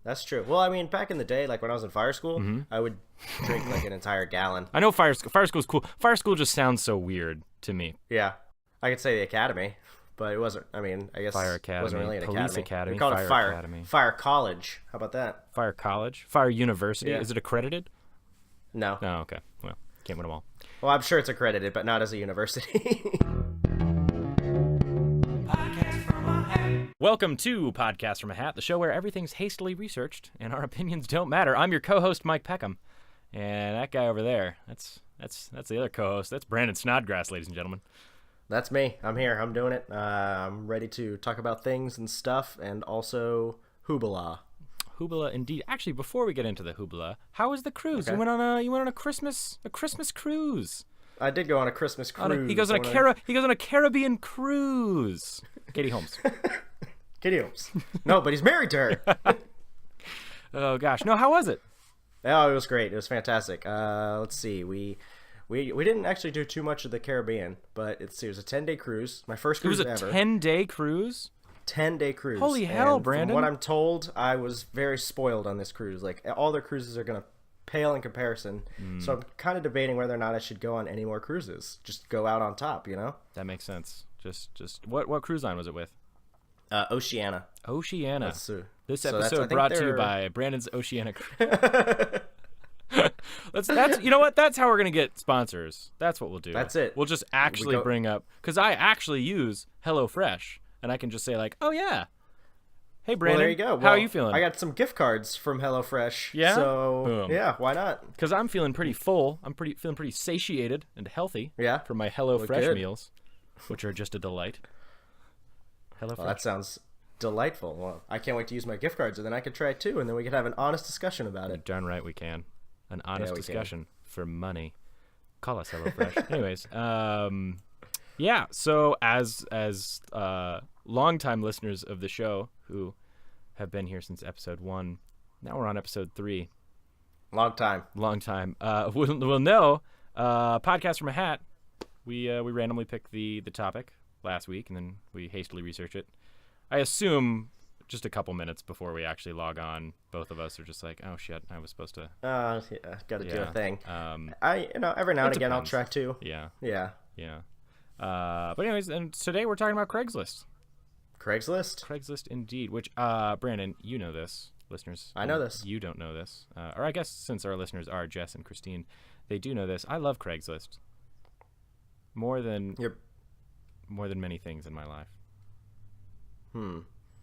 That's true. Well, I mean, back in the day, like when I was in fire school, I would drink like an entire gallon. I know fire school's cool. Fire school just sounds so weird to me. Yeah, I could say the academy, but it wasn't. I mean, I guess Fire academy, it wasn't really an police academy, We called fire it fire academy. Fire college. How about that? Fire college, fire university. Yeah. Is it accredited? No. No. Okay. Well, can't win them all. Well, I'm sure it's accredited, but not as a university. Welcome to Podcast from a Hat, the show where everything's hastily researched and our opinions don't matter. I'm your co-host, Mike Peckham, and that guy over there, that's the other co-host. That's Brandon Snodgrass, ladies and gentlemen. That's me. I'm here. I'm doing it. I'm ready to talk about things and stuff, and also hoobala. Hoobala, indeed. Actually, before we get into the hoobala, how was the cruise? Okay. You went on a Christmas cruise. I did go on a Christmas cruise. He goes on a Caribbean cruise. Katie Holmes. Kitty Holmes. No, but he's married to her. Oh gosh, no. How was it? Oh, it was great. It was fantastic. Let's see. We didn't actually do too much of the Caribbean, but it was a 10-day cruise. My first cruise ever. It was a 10-day cruise. 10-day cruise. Holy hell, and Brandon! From what I'm told, I was very spoiled on this cruise. Like all their cruises are gonna pale in comparison. So I'm kind of debating whether or not I should go on any more cruises. Just go out on top, you know? That makes sense. Just what cruise line was it with? Oceania. Oceania. This so episode I brought to you by Brandon's Oceania Cruise. That's you know what? That's how we're gonna get sponsors. That's what we'll do. That's it. We'll just actually bring up, because I actually use HelloFresh, and I can just say like, oh yeah, hey Brandon, well, there you go. How are you feeling? I got some gift cards from HelloFresh. Yeah? So Boom. yeah, why not? Because I'm feeling pretty full. I'm feeling pretty satiated and healthy. Yeah. From my HelloFresh good. meals, which are just a delight. HelloFresh. Well, that sounds delightful. Well, I can't wait to use my gift cards, and then I could try it too, and then we could have an honest discussion about it. Darn right we can. An honest we discussion for money. Call us HelloFresh. Anyways, yeah. So as longtime listeners of the show who have been here since episode 1, now we're on episode 3. Long time. We'll know. Podcast from a Hat. We randomly pick the topic last week, and then we hastily research it. I assume just a couple minutes before we actually log on, both of us are just like, oh shit, I was supposed to. Yeah, got to do a thing. Every now and again depends. I'll try too. Yeah. Yeah. But anyways, and today we're talking about Craigslist. Craigslist Indeed. Which, Brandon, you know this, listeners. I know this. You don't know this, or I guess since our listeners are Jess and Christine, they do know this. I love Craigslist more than many things in my life.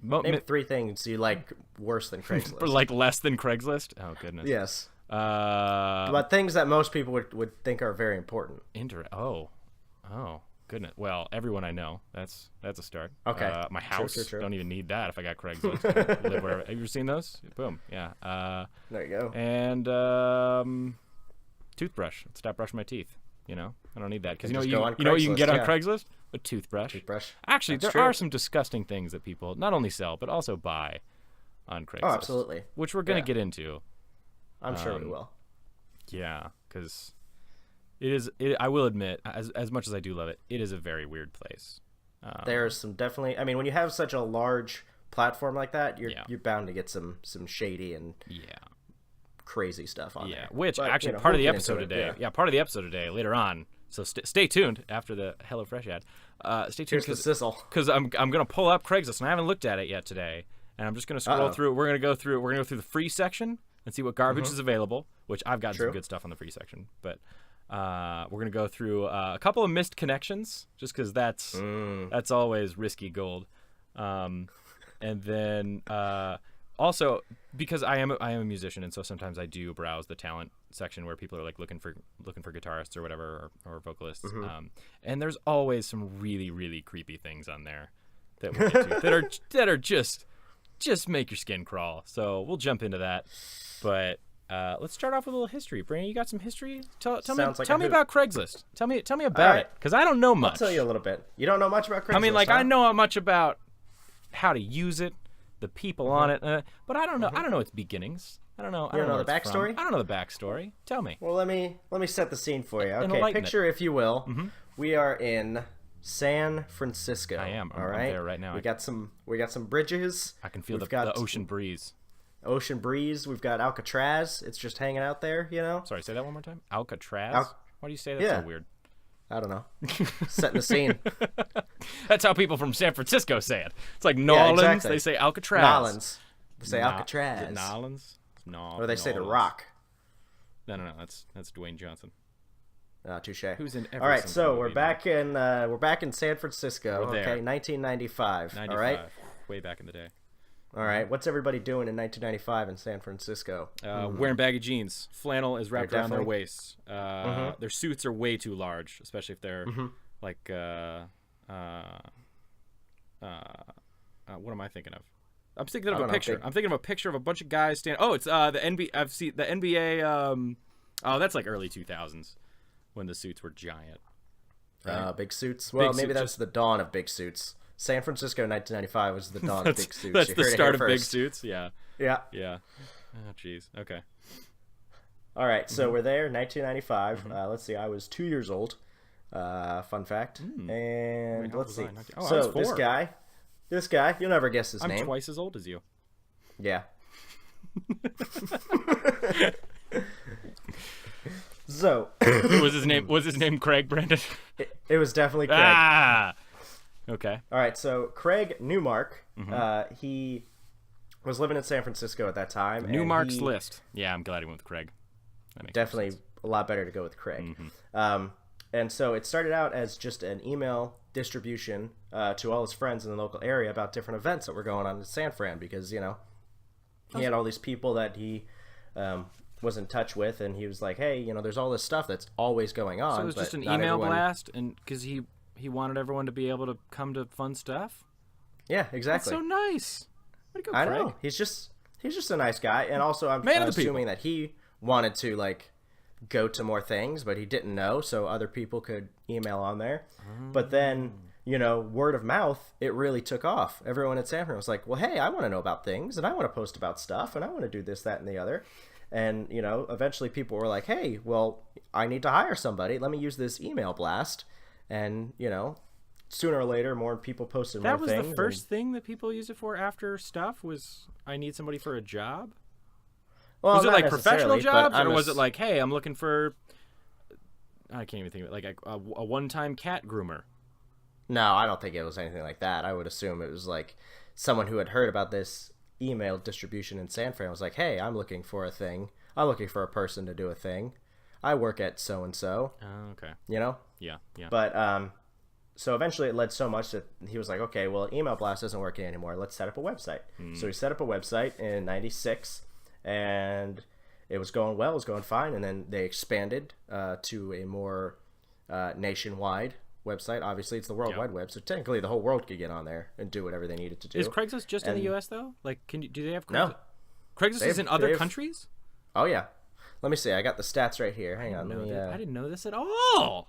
Name 3 things you like worse than Craigslist. Like less than Craigslist? Oh goodness. Yes. But things that most people would think are very important. Oh goodness. Well, everyone I know. That's a start. Okay. My house. True. Don't even need that if I got Craigslist. I can live wherever. Have you ever seen those? Boom. Yeah. There you go. And toothbrush. Stop brushing my teeth. You know, I don't need that because you know what you can get on Craigslist? A toothbrush. Actually, That's there true. are some disgusting things that people not only sell but also buy on Craigslist. Oh, absolutely. Which we're gonna get into. I'm sure we will. Yeah, because it is. I will admit, as much as I do love it, it is a very weird place. There's some definitely. I mean, when you have such a large platform like that, you're bound to get some shady and crazy stuff on there. Which But, actually we'll part of the get episode into it, today. Part of the episode today later on. So stay tuned after the HelloFresh ad. Stay tuned Here's the sizzle. because I'm gonna pull up Craigslist and I haven't looked at it yet today, and I'm just gonna scroll through. We're gonna go through the free section and see what garbage is available. Which I've got some good stuff on the free section, but we're gonna go through a couple of missed connections just because that's always risky gold, and then also because I am a musician, and so sometimes I do browse the talent section where people are like looking for guitarists or whatever or vocalists, and there's always some really really creepy things on there that we'll get to that are just make your skin crawl. So we'll jump into that, but let's start off with a little history. Brandon, you got some history? Tell me about Craigslist. Tell me about it, because I don't know much. I'll tell you a little bit. You don't know much about Craigslist. I mean, like, huh? I know much about how to use it, the people on it, but I don't know. I don't know its beginnings. I don't know. You don't know where the it's backstory? from. I don't know the backstory. Tell me. Well, let me set the scene for you. Okay, Enlighten picture if you will. We are in San Francisco. I am. All I'm right, there right now. We got some bridges. I can feel We've the ocean breeze. Ocean breeze. We've got Alcatraz. It's just hanging out there, you know. Sorry, say that one more time. Alcatraz. Why do you say that so weird? I don't know. Setting the scene. That's how people from San Francisco say it. It's like Nolans. Yeah, exactly. They say Alcatraz. Nolans. They say Alcatraz. Is it Nolans? No. Or they say The Rock. No. That's Dwayne Johnson. Touche. Who's in every All right, so we're back in San Francisco. We're there. Okay, 1995. 95. All right. Way back in the day. All right, what's everybody doing in 1995 in San Francisco? Wearing baggy jeans. Flannel is wrapped around their waists. Their suits are way too large, especially if they're like what am I thinking of? I'm thinking of a picture. I'm thinking of a picture of a bunch of guys standing. Oh, it's the NBA. I've seen the NBA. That's like early 2000s when the suits were giant. Right? Big suits. Well, maybe that's the dawn of big suits. San Francisco 1995 was the dawn of big suits. That's the start of big suits. Yeah. Yeah. Oh, jeez. Okay. All right, so we're there, 1995. Let's see, I was 2 years old. Fun fact. And let's see. So this guy, you'll never guess his name. I'm twice as old as you. Yeah. So was his name Craig, Brandon? It was definitely Craig. Okay. All right, so Craig Newmark, he was living in San Francisco at that time. Newmark's List. Yeah, I'm glad he went with Craig. Definitely a lot better to go with Craig. And so it started out as just an email distribution to all his friends in the local area about different events that were going on in San Fran because, you know, he had all these people that he was in touch with, and he was like, hey, you know, there's all this stuff that's always going on. So it was just an email blast, and because he wanted everyone to be able to come to fun stuff? Yeah, exactly. That's so nice. Way to go, Craig. I know. He's just a nice guy, and also I'm assuming that he wanted to, like, go to more things, but he didn't know, so other people could email on there. But then, you know, word of mouth, it really took off. Everyone in San Fran was like, well, hey, I want to know about things, and I want to post about stuff, and I want to do this, that, and the other. And, you know, eventually people were like, hey, well, I need to hire somebody. Let me use this email blast. And, you know, sooner or later, more people posted more things. That was the first thing that people used it for after stuff was, I need somebody for a job? Well, was it like professional jobs, or was it like, hey, I'm looking for, I can't even think of it, like a one-time cat groomer? No, I don't think it was anything like that. I would assume it was like someone who had heard about this email distribution in San Fran was like, hey, I'm looking for a thing. I'm looking for a person to do a thing. I work at so-and-so. Oh, okay. You know? Yeah. But, so eventually it led so much that he was like, okay, well, email blast isn't working anymore. Let's set up a website. So he set up a website in 96, and it was going well. It was going fine. And then they expanded to a more nationwide website. Obviously, it's the World Wide Web, so technically the whole world could get on there and do whatever they needed to do. Is Craigslist just in the U.S., though? Like, do they have Craigslist? No. Craigslist is in other countries? Oh, yeah. Let me see. I got the stats right here. Hang on. I didn't know this at all.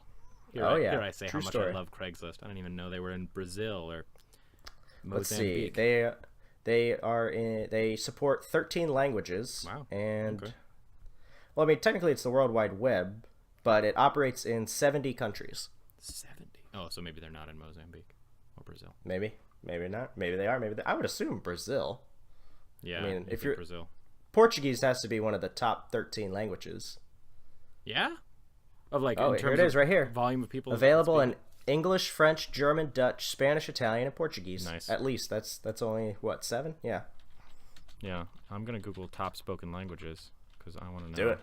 Here I say True how much story. I love Craigslist. I didn't even know they were in Brazil or Let's Mozambique. see. They support 13 languages. Wow. And okay. Well, I mean, technically it's the World Wide Web, but it operates in 70 countries. 70. Oh, so maybe they're not in Mozambique or Brazil. Maybe not. Maybe they are. I would assume Brazil. Yeah. I mean, if you're Brazil. Portuguese has to be one of the top 13 languages. Yeah? Of like, oh, here it is right here. Volume of people available in English, French, German, Dutch, Spanish, Italian, and Portuguese. Nice. At least that's only what, 7? Yeah. Yeah, I'm gonna Google top spoken languages because I want to know. Do it.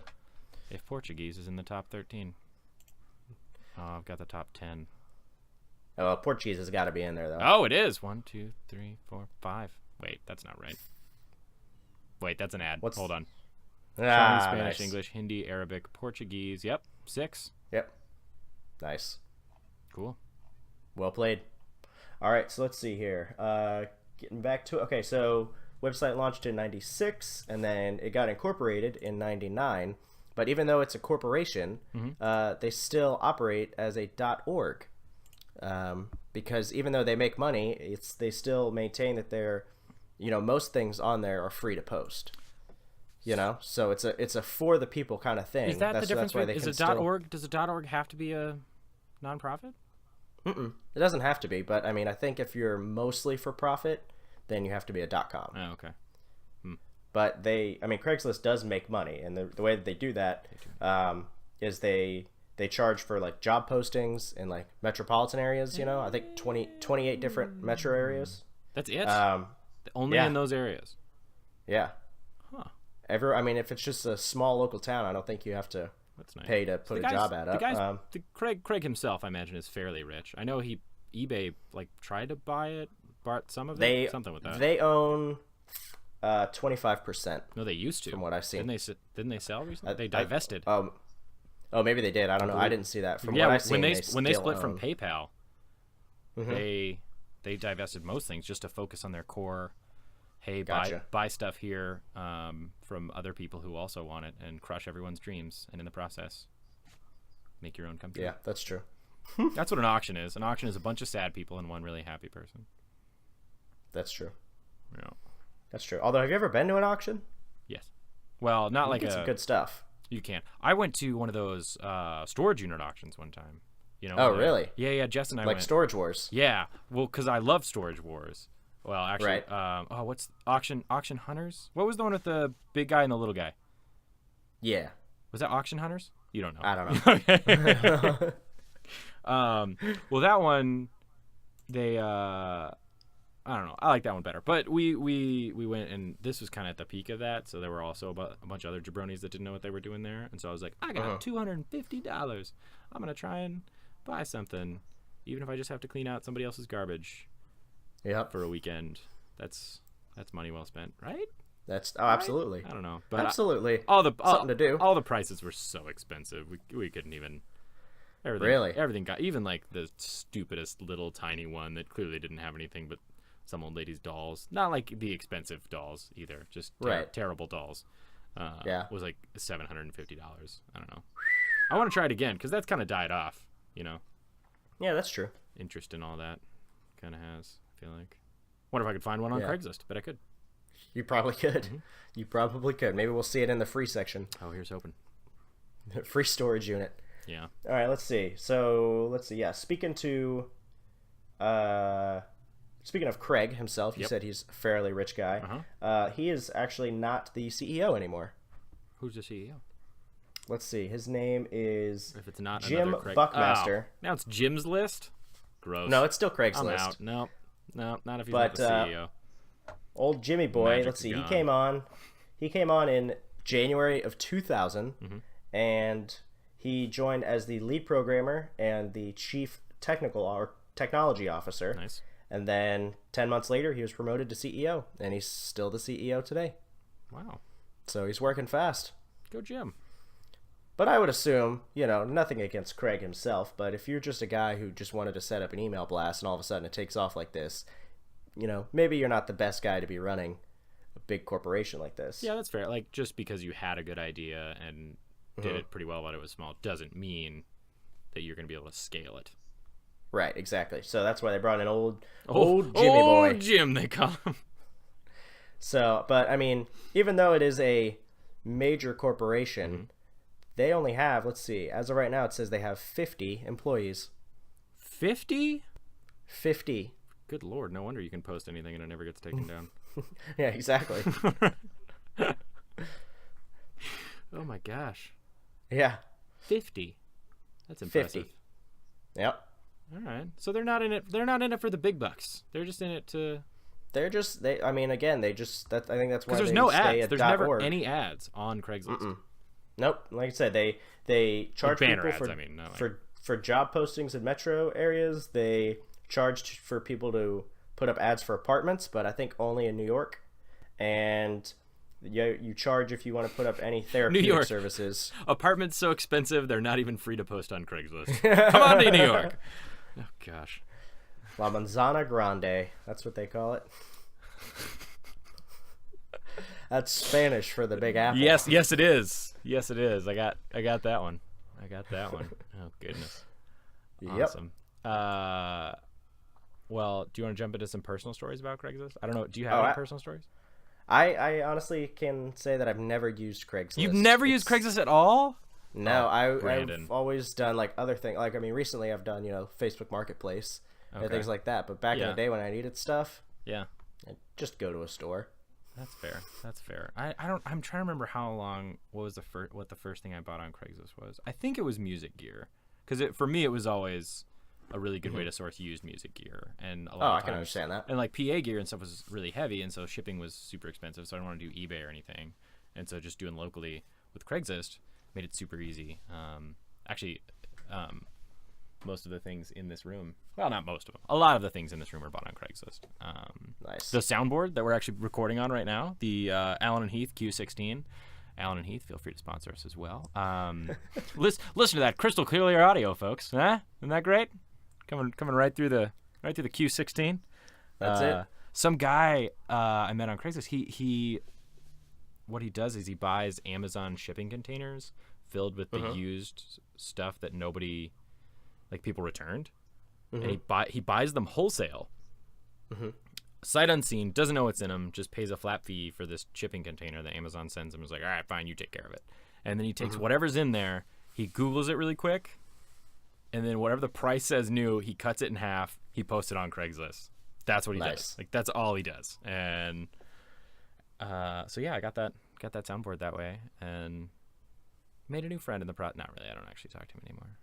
If Portuguese is in the top 13. Oh, I've got the top 10. Oh, Portuguese has got to be in there though. Oh, it is. 1, 2, 3, 4, 5. Wait, that's not right. Wait, that's an ad. Hold on. Chinese, Spanish, nice. English, Hindi, Arabic, Portuguese. Yep, 6. Yep. Nice. Cool. Well played. All right, so let's see here. Getting back to it. Okay, so website launched in 96, and then it got incorporated in 99. But even though it's a corporation, they still operate as a .org. Because even though they make money, they still maintain that they're, you know, most things on there are free to post. You know, so it's a for the people kind of thing. Is that the difference? Does a .org have to be a nonprofit? It doesn't have to be, but I mean, I think if you're mostly for profit, then you have to be a .com. Oh, okay. but Craigslist does make money, and the way that they do that is they charge for like job postings in like metropolitan areas. I think 28 different metro areas. That's it. Only in those areas. Yeah. Huh. If it's just a small local town, I don't think you have to pay to put a job ad up. Craig himself, I imagine, is fairly rich. I know eBay like tried to buy it, bought some of it, something with that. They own 25%. No, they used to. From what I've seen. Didn't they sell recently? They divested. Maybe they did. I don't know. I didn't see that. From what I've seen, when they split from PayPal, mm-hmm. they divested most things just to focus on their core. Hey, gotcha. buy stuff here from other people who also want it, and crush everyone's dreams, and in the process, make your own come true. Yeah, that's true. That's what an auction is. An auction is a bunch of sad people and one really happy person. That's true. Yeah, that's true. Although, have you ever been to an auction? Yes. Well, not like some good stuff. You can. I went to one of those storage unit auctions one time. Oh, really? Yeah. Jess and I went. Like Storage Wars. Yeah. Well, because I love Storage Wars. Well, actually, right. What's Auction Hunters? What was the one with the big guy and the little guy? Yeah. Was that Auction Hunters? You don't know. I don't know. Okay. Well, that one, they, I don't know. I like that one better. But we went, and this was kind of at the peak of that, so there were also a bunch of other jabronis that didn't know what they were doing there. And so I was like, I got $250. I'm going to try and buy something, even if I just have to clean out somebody else's garbage. Yep. For a weekend. That's money well spent, right? Absolutely. I don't know, but absolutely. Something to do. All the prices were so expensive. We couldn't even. Everything got, even like the stupidest little tiny one that clearly didn't have anything but some old lady's dolls. Not like the expensive dolls either. Just terrible dolls. Was like $750. I don't know. I want to try it again because that's kind of died off. Yeah, that's true. Interest in all that kind of has. I feel like. Wonder if I could find one on Craigslist. Bet I could. You probably could. Mm-hmm. You probably could. Maybe we'll see it in the free section. Oh, here's hoping. Free storage unit. Yeah. All right. Let's see. Yeah. Speaking of Craig himself, you said he's a fairly rich guy. Uh-huh. He is actually not the CEO anymore. Who's the CEO? Let's see. His name is if it's not Jim Buckmaster. Oh, now it's Jim's List? Gross. No, it's still Craig's I'm list. Out. No, not if he's not the CEO. Old Jimmy boy, let's see. He came on in January of 2000, and he joined as the lead programmer and the chief technology officer. Nice. And then 10 months later, he was promoted to CEO, and he's still the CEO today. Wow. So he's working fast. Go Jim. But I would assume, nothing against Craig himself, but if you're just a guy who just wanted to set up an email blast and all of a sudden it takes off like this, maybe you're not the best guy to be running a big corporation like this. Yeah, that's fair. Like, just because you had a good idea and did it pretty well, but it was small, doesn't mean that you're going to be able to scale it. Right, exactly. So that's why they brought in old Jimmy boy. Old Jim, they call him. So, but, even though it is a major corporation... They only have, let's see, as of right now, it says they have 50 employees. 50? 50. Good Lord, no wonder you can post anything and it never gets taken down. Yeah, exactly. Oh my gosh. Yeah. 50. That's impressive. 50. Yep. All right. So they're not in it for the big bucks. They're just in it to... I think that's why because there's no ads. There's never any ads on Craigslist. Nope. Like I said, they charge people for job postings in metro areas. They charge for people to put up ads for apartments, but I think only in New York. And you charge if you want to put up any therapeutic services. Apartments so expensive, they're not even free to post on Craigslist. Come on to New York. Oh, gosh. La Manzana Grande. That's what they call it. That's Spanish for the Big Apple. Yes, it is. Yes, it is. I got that one. Oh, goodness. Awesome. Yep. Well, do you want to jump into some personal stories about Craigslist? I don't know. Do you have any personal stories? I honestly can say that I've never used Craigslist. You've never used Craigslist at all? No, I've always done like other things. Like, recently I've done, Facebook Marketplace and things like that. But back in the day when I needed stuff, I'd just go to a store. That's fair. That's fair. I'm trying to remember what the first thing I bought on Craigslist was. I think it was music gear, because for me it was always a really good way to source used music gear, and a lot of I can understand that. And like PA gear and stuff was really heavy, and so shipping was super expensive, so I didn't want to do eBay or anything, and so just doing locally with Craigslist made it super easy. Most of the things in this room, well, not most of them, a lot of the things in this room are bought on Craigslist. Nice. The soundboard that we're actually recording on right now, the Allen and Heath Q16. Allen and Heath, feel free to sponsor us as well. Listen to that crystal clear audio, folks. Huh? Isn't that great? Coming right through the Q16. That's it. Some guy I met on Craigslist. He what he does is he buys Amazon shipping containers filled with the used stuff that nobody, like, people returned, and he buys them wholesale, sight unseen, doesn't know what's in them, just pays a flat fee for this shipping container that Amazon sends him. Is like, all right, fine, you take care of it, and then he takes whatever's in there, he Googles it really quick, and then whatever the price says new, he cuts it in half, he posts it on Craigslist. That's what he does. Like, that's all he does. And so yeah, I got that soundboard that way, and made a new friend in the not really. I don't actually talk to him anymore.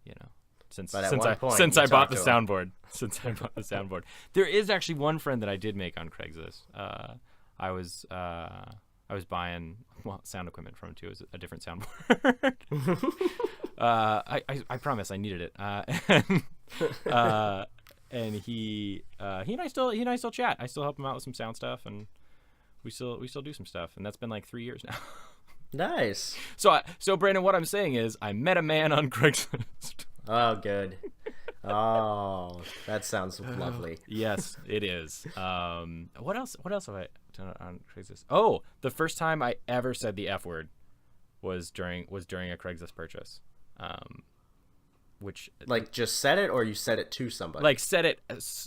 You know, since I bought the soundboard. There is actually one friend that I did make on Craigslist. I was buying sound equipment from him too. It was a different soundboard. I promise I needed it. And he and I still chat. I still help him out with some sound stuff, and we still do some stuff. And that's been like 3 years now. Nice. So Brandon, what I'm saying is, I met a man on Craigslist. Oh, good. Oh, that sounds lovely. Yes, it is. What else have I done on Craigslist? Oh, the first time I ever said the F word was during a Craigslist purchase. Which, like, just said it, or you said it to somebody? Like, said it,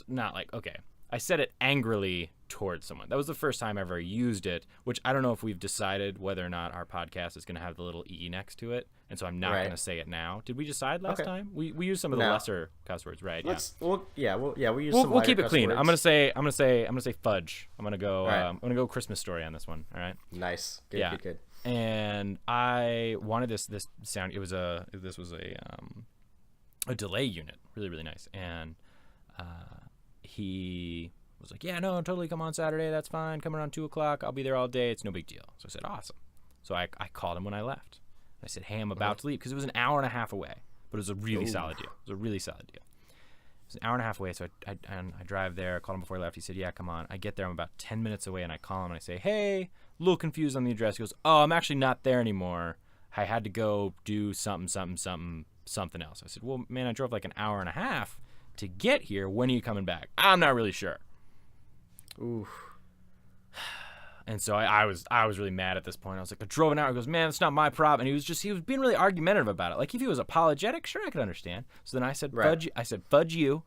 not like, okay. I said it angrily towards someone. That was the first time I ever used it, which I don't know if we've decided whether or not our podcast is going to have the little E next to it, and so I'm not going to say it now. Did we decide last time? We used some of the lesser cuss words, right? We'll use some. We'll keep it clean. Words. I'm gonna say fudge. I'm gonna go Christmas Story on this one. All right. Nice. Good. And I wanted this sound. This was a delay unit, really, really nice, and he was like, yeah, no, totally, come on Saturday, that's fine, come around 2:00, I'll be there all day, it's no big deal. So I said, awesome. So I called him when I left. I said, hey, I'm about to leave, because it was an hour and a half away, but it was a really solid deal. It was an hour and a half away, so I drive there, I called him before I left. He said, yeah, come on. I get there, I'm about 10 minutes away, and I call him, and I say, hey, a little confused on the address. He goes, oh, I'm actually not there anymore. I had to go do something else. I said, well, man, I drove like an hour and a half to get here. When are you coming back? I'm not really sure. Oof. And so I was really mad at this point. I was like, I drove an hour. He goes, man, it's not my problem. And he was being really argumentative about it. Like, if he was apologetic, sure, I could understand. So then I said, fudge you.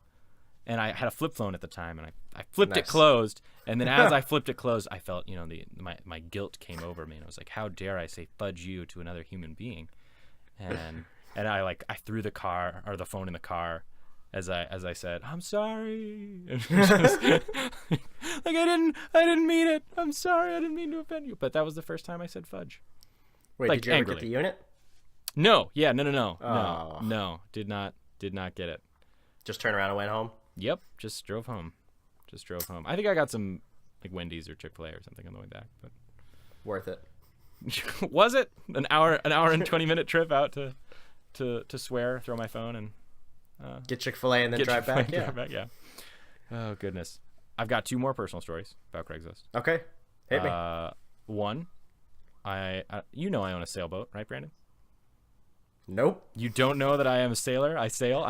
And I had a flip phone at the time, and I flipped it closed. And then as I flipped it closed, I felt, my guilt came over me. And I was like, how dare I say fudge you to another human being? And I threw the phone in the car as I said, I'm sorry. And just, like, I didn't mean it. I'm sorry. I didn't mean to offend you. But that was the first time I said fudge. Wait, did you ever get the unit? No. Yeah, no. Oh. No. Did not get it. Just turned around and went home? Yep. Just drove home. I think I got some, like, Wendy's or Chick-fil-A or something on the way back, but worth it. Was it? An hour and 20-minute trip out to swear, throw my phone, and get Chick-fil-A and then drive back? Yeah. Oh, goodness. I've got 2 more personal stories about Craigslist. Okay. Hit me. One, I own a sailboat, right, Brandon? Nope. You don't know that I am a sailor? I sail.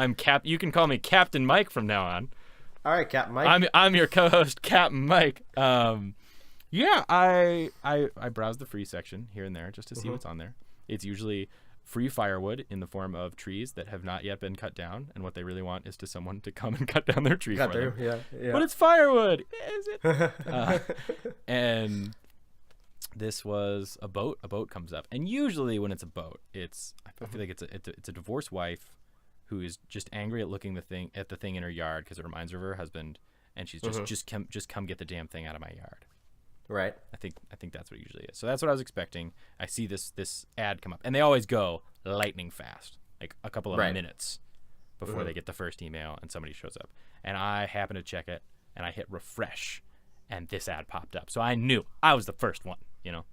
You can call me Captain Mike from now on. All right, Captain Mike. I'm your co-host, Captain Mike. Yeah, I browse the free section here and there just to see what's on there. It's usually free firewood in the form of trees that have not yet been cut down, and what they really want is someone to come and cut down their tree for them. Yeah. But it's firewood, is it? And this was a boat. A boat comes up, and usually when it's a boat, I feel like it's a divorced wife who is just angry at looking at the thing in her yard because it reminds her of her husband, and she's just come get the damn thing out of my yard. Right. I think that's what it usually is. So that's what I was expecting. I see this ad come up, and they always go lightning fast, like a couple of minutes before they get the first email and somebody shows up. And I happen to check it, and I hit refresh, and this ad popped up. So I knew I was the first one, you know.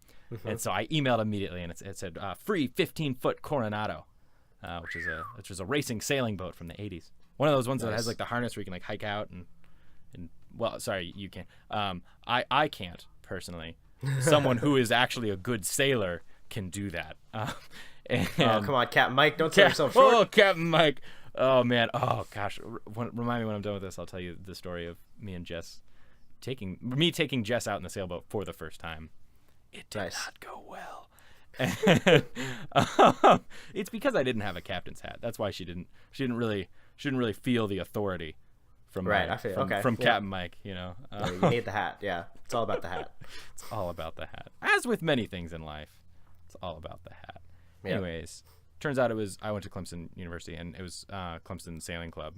And so I emailed immediately, and it said free 15-foot Coronado, which is a racing sailing boat from the 80s. One of those ones that has like the harness where you can like hike out and well, sorry, you can't. I can't personally. Someone who is actually a good sailor can do that. And come on, Captain Mike, don't sell yourself short. Oh, Captain Mike. Oh man. Oh gosh. Remind me when I'm done with this. I'll tell you the story of me and Jess taking Jess out in the sailboat for the first time. It did not go well. And, it's because I didn't have a captain's hat. That's why she didn't really feel the authority from Captain Mike, you know. You need the hat. Yeah, it's all about the hat. It's all about the hat. As with many things in life, it's all about the hat. Yep. Anyways, turns out I went to Clemson University, and it was Clemson Sailing Club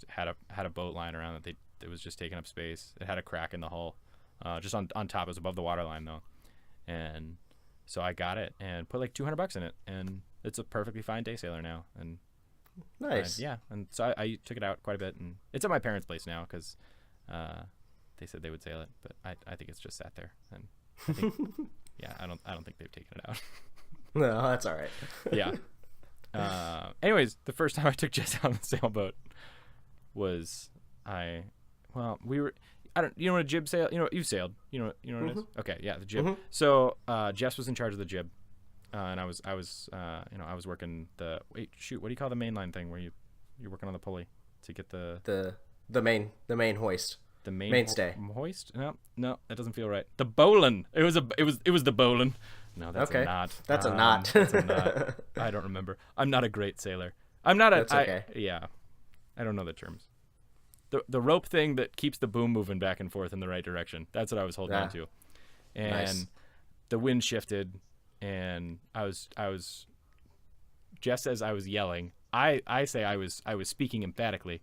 had a boat lying around that was just taking up space. It had a crack in the hull, just on top. It was above the waterline though, and so I got it and put like $200 in it, and it's a perfectly fine day sailor now. And nice. And so I took it out quite a bit, and it's at my parents' place now because they said they would sail it, but I think it's just sat there, and I think, I don't think they've taken it out. No, that's all right. Yeah. Anyways, the first time I took Jess out on the sailboat was you know what a jib sail, you know, you've sailed, you know what it is? Okay. Yeah. The jib. So, Jess was in charge of the jib. And I was working what do you call the mainline thing where you're working on the pulley to get the main hoist. The mainstay. Hoist? No, that doesn't feel right. The bowline. It was the bowline. No, that's a knot. That's a knot. That's a knot. I don't remember. I'm not a great sailor. I'm not a. That's okay. I don't know the terms. The rope thing that keeps the boom moving back and forth in the right direction. That's what I was holding on to. And the wind shifted, and I was just as I was yelling. I say I was speaking emphatically.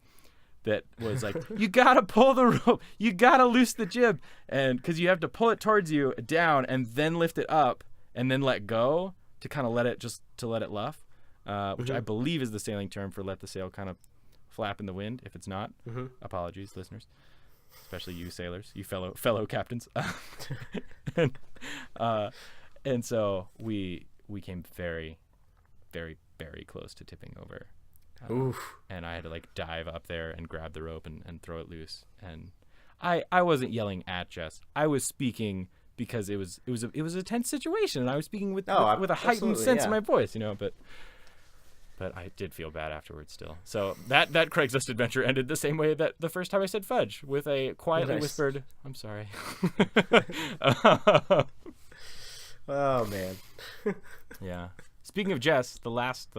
That was like, you gotta pull the rope, you gotta loose the jib, and because you have to pull it towards you down and then lift it up and then let go to kind of let it luff, which I believe is the sailing term for let the sail kind of flap in the wind. If it's not, apologies, listeners, especially you sailors, you fellow captains. And so we came very, very, very close to tipping over. And I had to like dive up there and grab the rope and throw it loose. And I wasn't yelling at Jess. I was speaking because it was a tense situation, and I was speaking with a heightened sense in my voice, you know. But I did feel bad afterwards still. So that Craigslist adventure ended the same way that the first time I said fudge, with a quietly whispered, "I'm sorry." Oh man. Yeah. Speaking of Jess, the last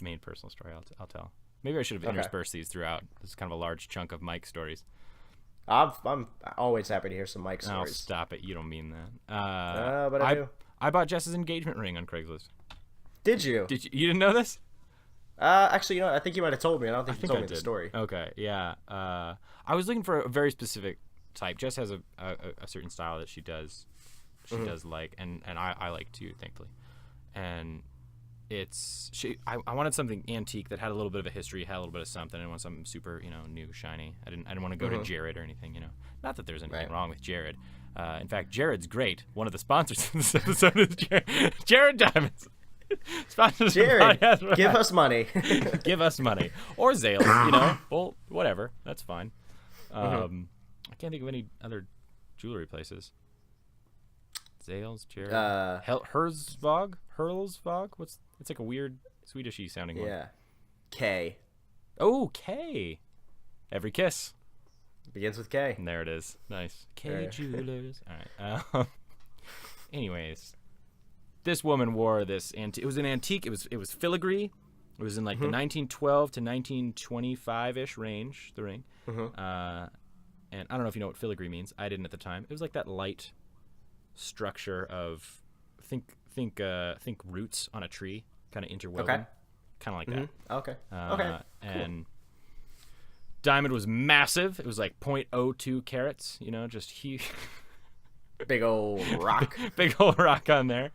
main personal story I'll tell. Maybe I should have interspersed these throughout. This is kind of a large chunk of Mike stories. I'm always happy to hear some Mike stories. Oh, stop it. You don't mean that. But I do. I bought Jess's engagement ring on Craigslist. Did you? You didn't know this? Actually, you know, I think you might have told me. I don't think you told me the story. Okay, yeah. I was looking for a very specific type. Jess has a certain style that she does. She does like, and I like too, thankfully. And I wanted something antique that had a little bit of a history, had a little bit of something. I didn't want something super, you know, new, shiny. I didn't want to go to Jared or anything, you know. Not that there's anything wrong with Jared. In fact, Jared's great. One of the sponsors of this episode is Jared Diamonds. Sponsors Jared, give us money. Give us money. Or Zales, you know. Well, whatever. That's fine. I can't think of any other jewelry places. Zales, Jared, Herzvog? It's like a weird Swedish-y sounding one. Yeah. K. Oh, K. Every kiss begins with K. And there it is. Nice. K Jewelers. All right. Anyways, this woman wore this antique. It was an antique. It was filigree. It was in like the 1912 to 1925-ish range, the ring. And I don't know if you know what filigree means. I didn't at the time. It was like that light structure of think roots on a tree, kind of interwoven, kind of like that. Okay. And diamond was massive. It was like 0.02 carats, you know, just huge. Big old rock. Big old rock on there.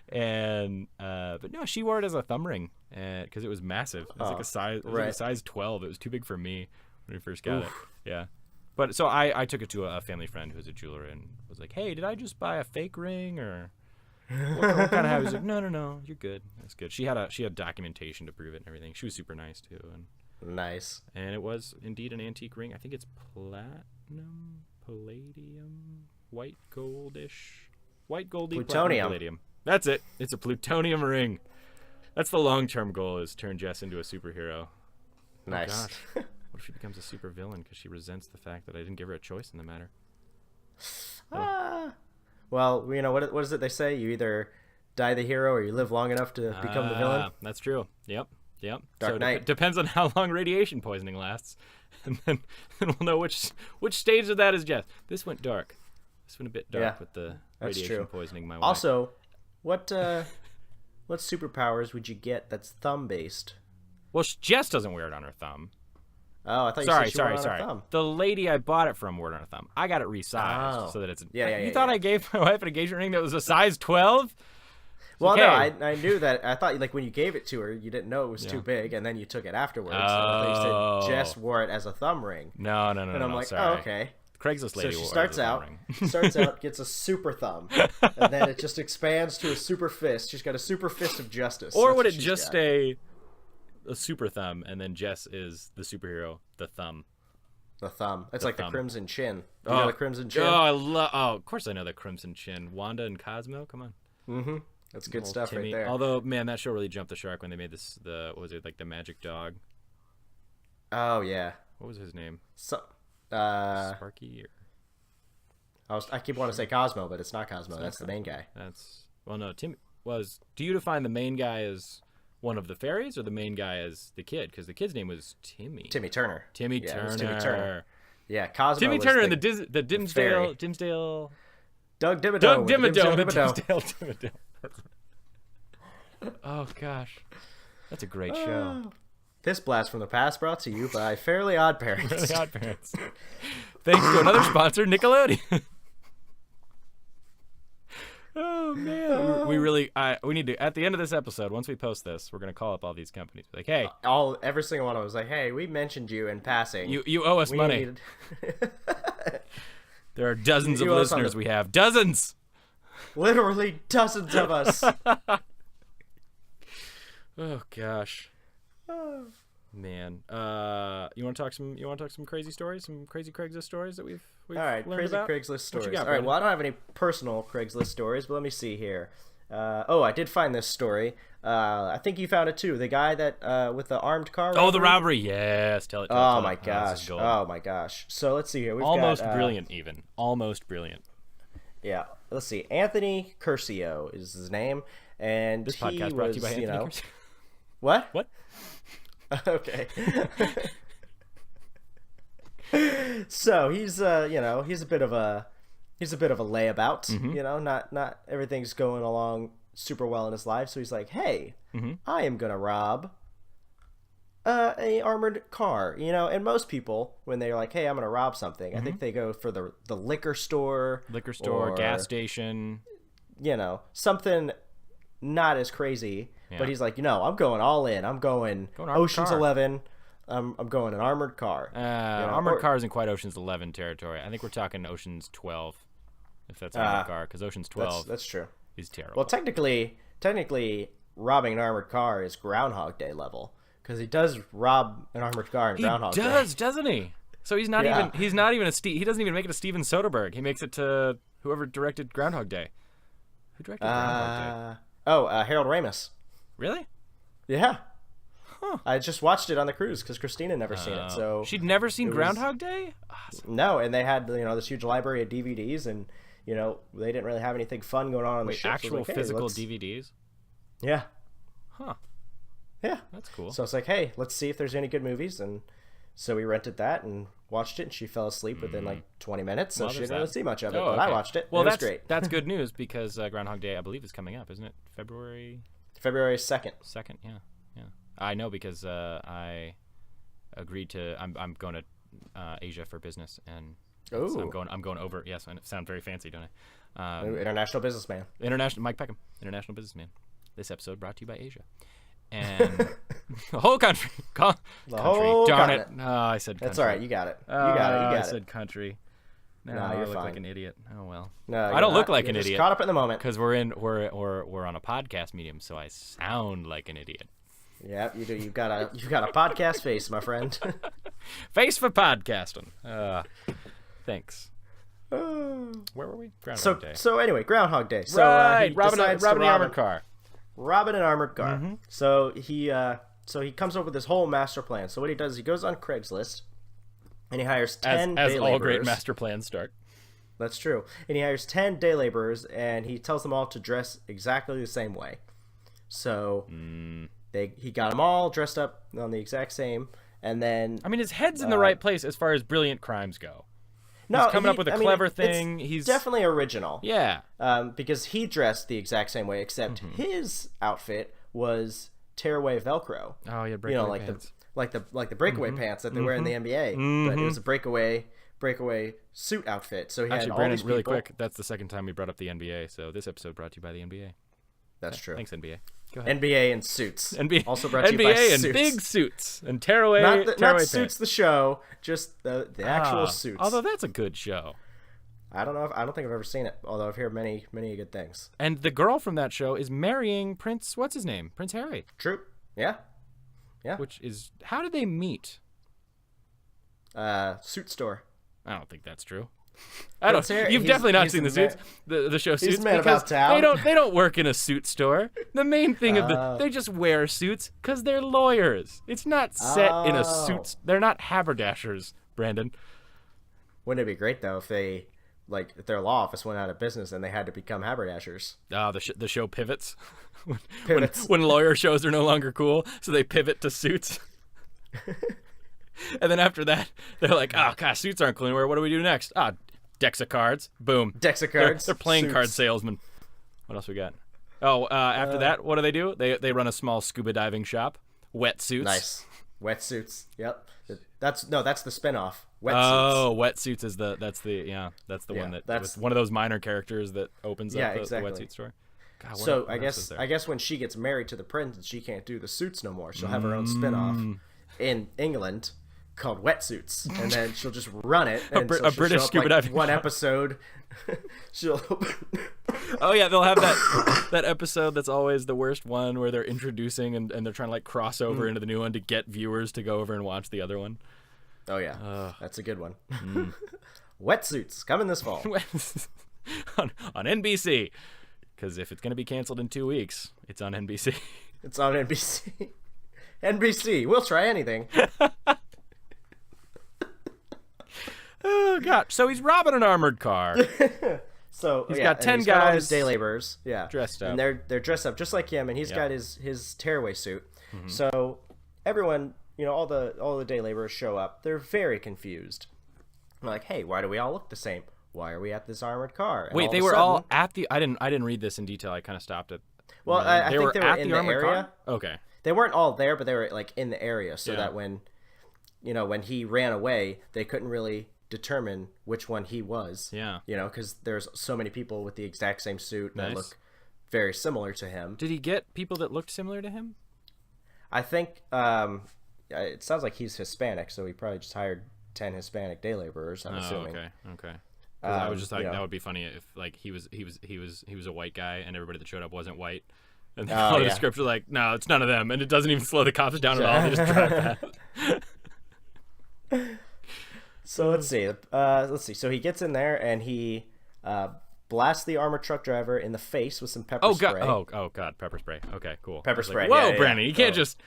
And but no, she wore it as a thumb ring because it was massive. It was like a size. It was like a size 12. It was too big for me when we first got it. Yeah. But so I took it to a family friend who's a jeweler and was like, "Hey, did I just buy a fake ring or what kind of hat?" He was like, "No, you're good. That's good." She had documentation to prove it and everything. She was super nice too. And nice. And it was indeed an antique ring. I think it's platinum, palladium, white goldy, plutonium. Palladium. That's it. It's a plutonium ring. That's the long-term goal, is turn Jess into a superhero. Nice. Oh, gosh. What if she becomes a super villain because she resents the fact that I didn't give her a choice in the matter? Well, you know, what is it they say? You either die the hero or you live long enough to become the villain. That's true. Yep. Dark Knight. Depends on how long radiation poisoning lasts. And then we'll know which stage of that is Jess. This went dark. This went a bit dark with the radiation poisoning my wife. Also, what superpowers would you get that's thumb-based? Well, Jess doesn't wear it on her thumb. Oh, I thought you said she wore it on her thumb. The lady I bought it from wore it on her thumb. I got it resized so that it's... You thought I gave my wife an engagement ring that was a size 12? Well, no, I knew that. I thought, like, when you gave it to her, you didn't know it was too big, and then you took it afterwards. So I thought you said Jess wore it as a thumb ring. No. And I'm like, sorry. Oh, okay. Craigslist lady. So she starts out, gets a super thumb, and then it just expands to a super fist. She's got a super fist of justice. Or would it just stay a super thumb, and then Jess is the superhero, the thumb? The thumb. It's like the Crimson Chin. You know the Crimson Chin? Of course I know the Crimson Chin. Wanda and Cosmo, come on. Mm-hmm. That's good stuff right there. Although, man, that show really jumped the shark when they made this. What was it, like the magic dog? Oh yeah. What was his name? Sparky. I keep wanting to say Cosmo, but it's not Cosmo. That's the main guy. Tim was. Do you define the main guy as one of the fairies or the main guy as the kid? Because the kid's name was Timmy. Timmy Turner. Timmy Turner. Yeah, Cosmo. Timmy Turner and the Dimsdale. Doug Dimmadome. Doug Dimmadome. Oh gosh, that's a great show. This blast from the past brought to you by Fairly Odd Parents. Fairly Odd Parents. Thanks to another sponsor, Nickelodeon. Oh man, we really we need to, at the end of this episode, once we post this, we're gonna call up all these companies. Like, hey, every single one of them was like, hey, we mentioned you in passing. You owe us money. There are dozens of listeners. We have dozens. Literally dozens of us. Oh gosh. Man. You want to talk some crazy stories, some crazy Craigslist stories that we've all right, learned crazy about? Craigslist stories. Got, all right, well, I don't have any personal Craigslist stories, but let me see here. I did find this story. I think you found it too. The guy that with the armed car robbery. Oh, the robbery. Yes, tell it. Oh my gosh. Oh my gosh. So let's see here. We've almost got, brilliant even. Almost brilliant. Yeah. Let's see. Anthony Curcio is his name, and this podcast brought to you by Anthony Curcio. What? Okay. So he's he's a bit of a layabout. Mm-hmm. Not everything's going along super well in his life. So he's like, hey, I am gonna rob a armored car. And most people, when they're like, hey, I'm gonna rob something, I think they go for the liquor store, or, gas station, something not as crazy. Yeah. But he's like, I'm going all in. I'm going Ocean's 11. I'm going an armored car. Armored car isn't quite Ocean's 11 territory. I think we're talking Ocean's 12, if that's an armored car, because Ocean's 12 that's true. Is terrible. Well, technically, robbing an armored car is Groundhog Day level, because he does rob an armored car in Groundhog Day. He does, doesn't he? So he doesn't even make it to Steven Soderbergh. He makes it to whoever directed Groundhog Day. Who directed Groundhog Day? Harold Ramis. Really? Yeah. Huh. I just watched it on the cruise because Christina never seen it. So she'd never seen Groundhog Day? Awesome. No, and they had this huge library of DVDs, and they didn't really have anything fun going on the ship. Actual physical DVDs? Yeah. Huh. Yeah. That's cool. So it's like, hey, let's see if there's any good movies, and so we rented that and watched it, and she fell asleep within like 20 minutes, so she didn't really see much of it, but I watched it. Well, it was great. That's good news because Groundhog Day, I believe, is coming up, isn't it? February 2nd. 2nd, yeah. I know because I agreed to. I'm going to Asia for business, and I'm going over. Yes, I sound very fancy, don't International businessman. Mike Peckham, international businessman. This episode brought to you by Asia. And the whole country. Whole Darn continent. it. Oh, I said country. That's all right. You got it. You got it. I said country. No, I you're look fine. like an idiot. Oh well. No, I don't look like an idiot. Caught up in the moment. Because we're on a podcast medium, so I sound like an idiot. Yep, you do. You've got a podcast face, my friend. Face for podcasting. Thanks. Where were we? Groundhog Day. So anyway, Groundhog Day. So right, Robin the armored car. Robin an armored car. Mm-hmm. So he comes up with this whole master plan. So what he does is he goes on Craigslist and he hires 10 as day all laborers. great master plans start. That's true. And he hires 10 day laborers and he tells them all to dress exactly the same way. So he got them all dressed up on the exact same, and then I mean his head's in the right place as far as brilliant crimes go. No, he's coming up with a clever thing. He's definitely original. Yeah. Because he dressed the exact same way, except his outfit was tearaway Velcro. Oh, yeah, breakaway pants. like the breakaway pants that they wear in the NBA. But it was a breakaway suit outfit. So he actually, had all Brandon, these really people. quick. That's the second time we brought up the NBA. So this episode brought to you by the NBA. That's true. Thanks, NBA. Go ahead. NBA and suits. NBA also brought to you by NBA and suits. big suits and tearaway. Not Suits the show, just the actual suits. Although that's a good show. I don't know. I don't think I've ever seen it. Although I've heard many good things. And the girl from that show is marrying Prince. What's his name? Prince Harry. True. Yeah. Yeah. Which is how did they meet? Suit store. I don't think that's true. I don't. Harry, you've definitely not seen the Suits, the show Suits, man because about town. they don't work in a suit store. The main thing they just wear suits because they're lawyers. It's not set in a suit. They're not haberdashers, Brandon. Wouldn't it be great though if they if their law office went out of business and they had to become haberdashers? The show pivots. Pivots. When lawyer shows are no longer cool, so they pivot to suits. And then after that, they're like, oh, gosh, suits aren't cool anymore. What do we do next? Decks of cards. Boom. Decks of cards. They're playing Suits. card salesmen. What else we got? After that, what do? They run a small scuba diving shop. Wetsuits. Nice. Wetsuits. Yep. That's the spinoff. Wetsuits. Oh, Wetsuits is that's the one that's one of those minor characters that opens up the wetsuit store. God, so I guess when she gets married to the prince, she can't do the suits no more. She'll have her own spinoff in England called Wetsuits, and then she'll just run it. And a British scuba diving one episode. She'll. Oh yeah, they'll have that episode that's always the worst one where they're introducing and they're trying to cross over into the new one to get viewers to go over and watch the other one. Oh yeah, that's a good one. Wetsuits coming this fall on NBC, because if it's going to be canceled in 2 weeks, it's on NBC. It's on NBC. NBC, we'll try anything. Oh god! So he's robbing an armored car. So he's got 10 guys, got all these day laborers, dressed up, and they're dressed up just like him, and he's got his tearaway suit. So everyone, all the day laborers show up. They're very confused. They're like, hey, why do we all look the same? Why are we at this armored car? And wait, they were all at the. I didn't read this in detail. I kind of stopped it. Well, I think they were in the armored area. Car? Okay. They weren't all there, but they were in the area, so that when he ran away, they couldn't really determine which one he was. Yeah. Because there's so many people with the exact same suit that look very similar to him. Did he get people that looked similar to him? I think it sounds like he's Hispanic, so he probably just hired 10 Hispanic day laborers. I'm assuming. Okay. I was just like, that would be funny if he was a white guy and everybody that showed up wasn't white, and they followed the script like, no, it's none of them, and it doesn't even slow the cops down at all. They just drive past. So let's see. So he gets in there and he blasts the armored truck driver in the face with some pepper spray. Oh god, pepper spray. Okay, cool. Pepper spray. Whoa, Brandon, you can't just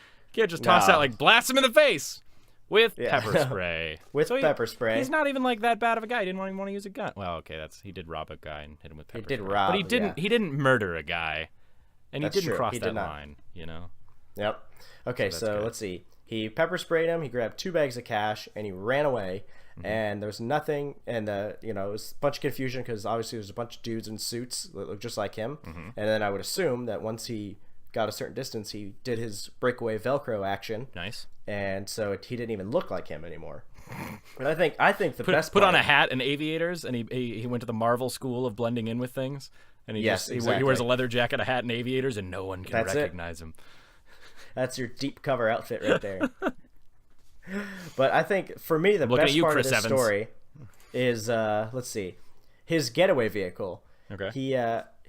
toss out blast him in the face with pepper spray. Pepper spray. He's not even that bad of a guy. He didn't even want to use a gun. Well, okay, he did rob a guy and hit him with pepper spray. But he didn't murder a guy, and he didn't cross that line. Yep. Okay, so let's see. He pepper sprayed him. He grabbed 2 bags of cash and he ran away. And there was nothing, and it was a bunch of confusion because obviously there's a bunch of dudes in suits that look just like him. And then I would assume that once he got a certain distance, he did his breakaway Velcro action. Nice. And so he didn't even look like him anymore. But I think the best put part, on a hat and aviators, and he went to the Marvel school of blending in with things, and he wears a leather jacket, a hat, and aviators, and no one can recognize him. That's your deep cover outfit right there. But I think for me the best part of this story is let's see, his getaway vehicle. Okay.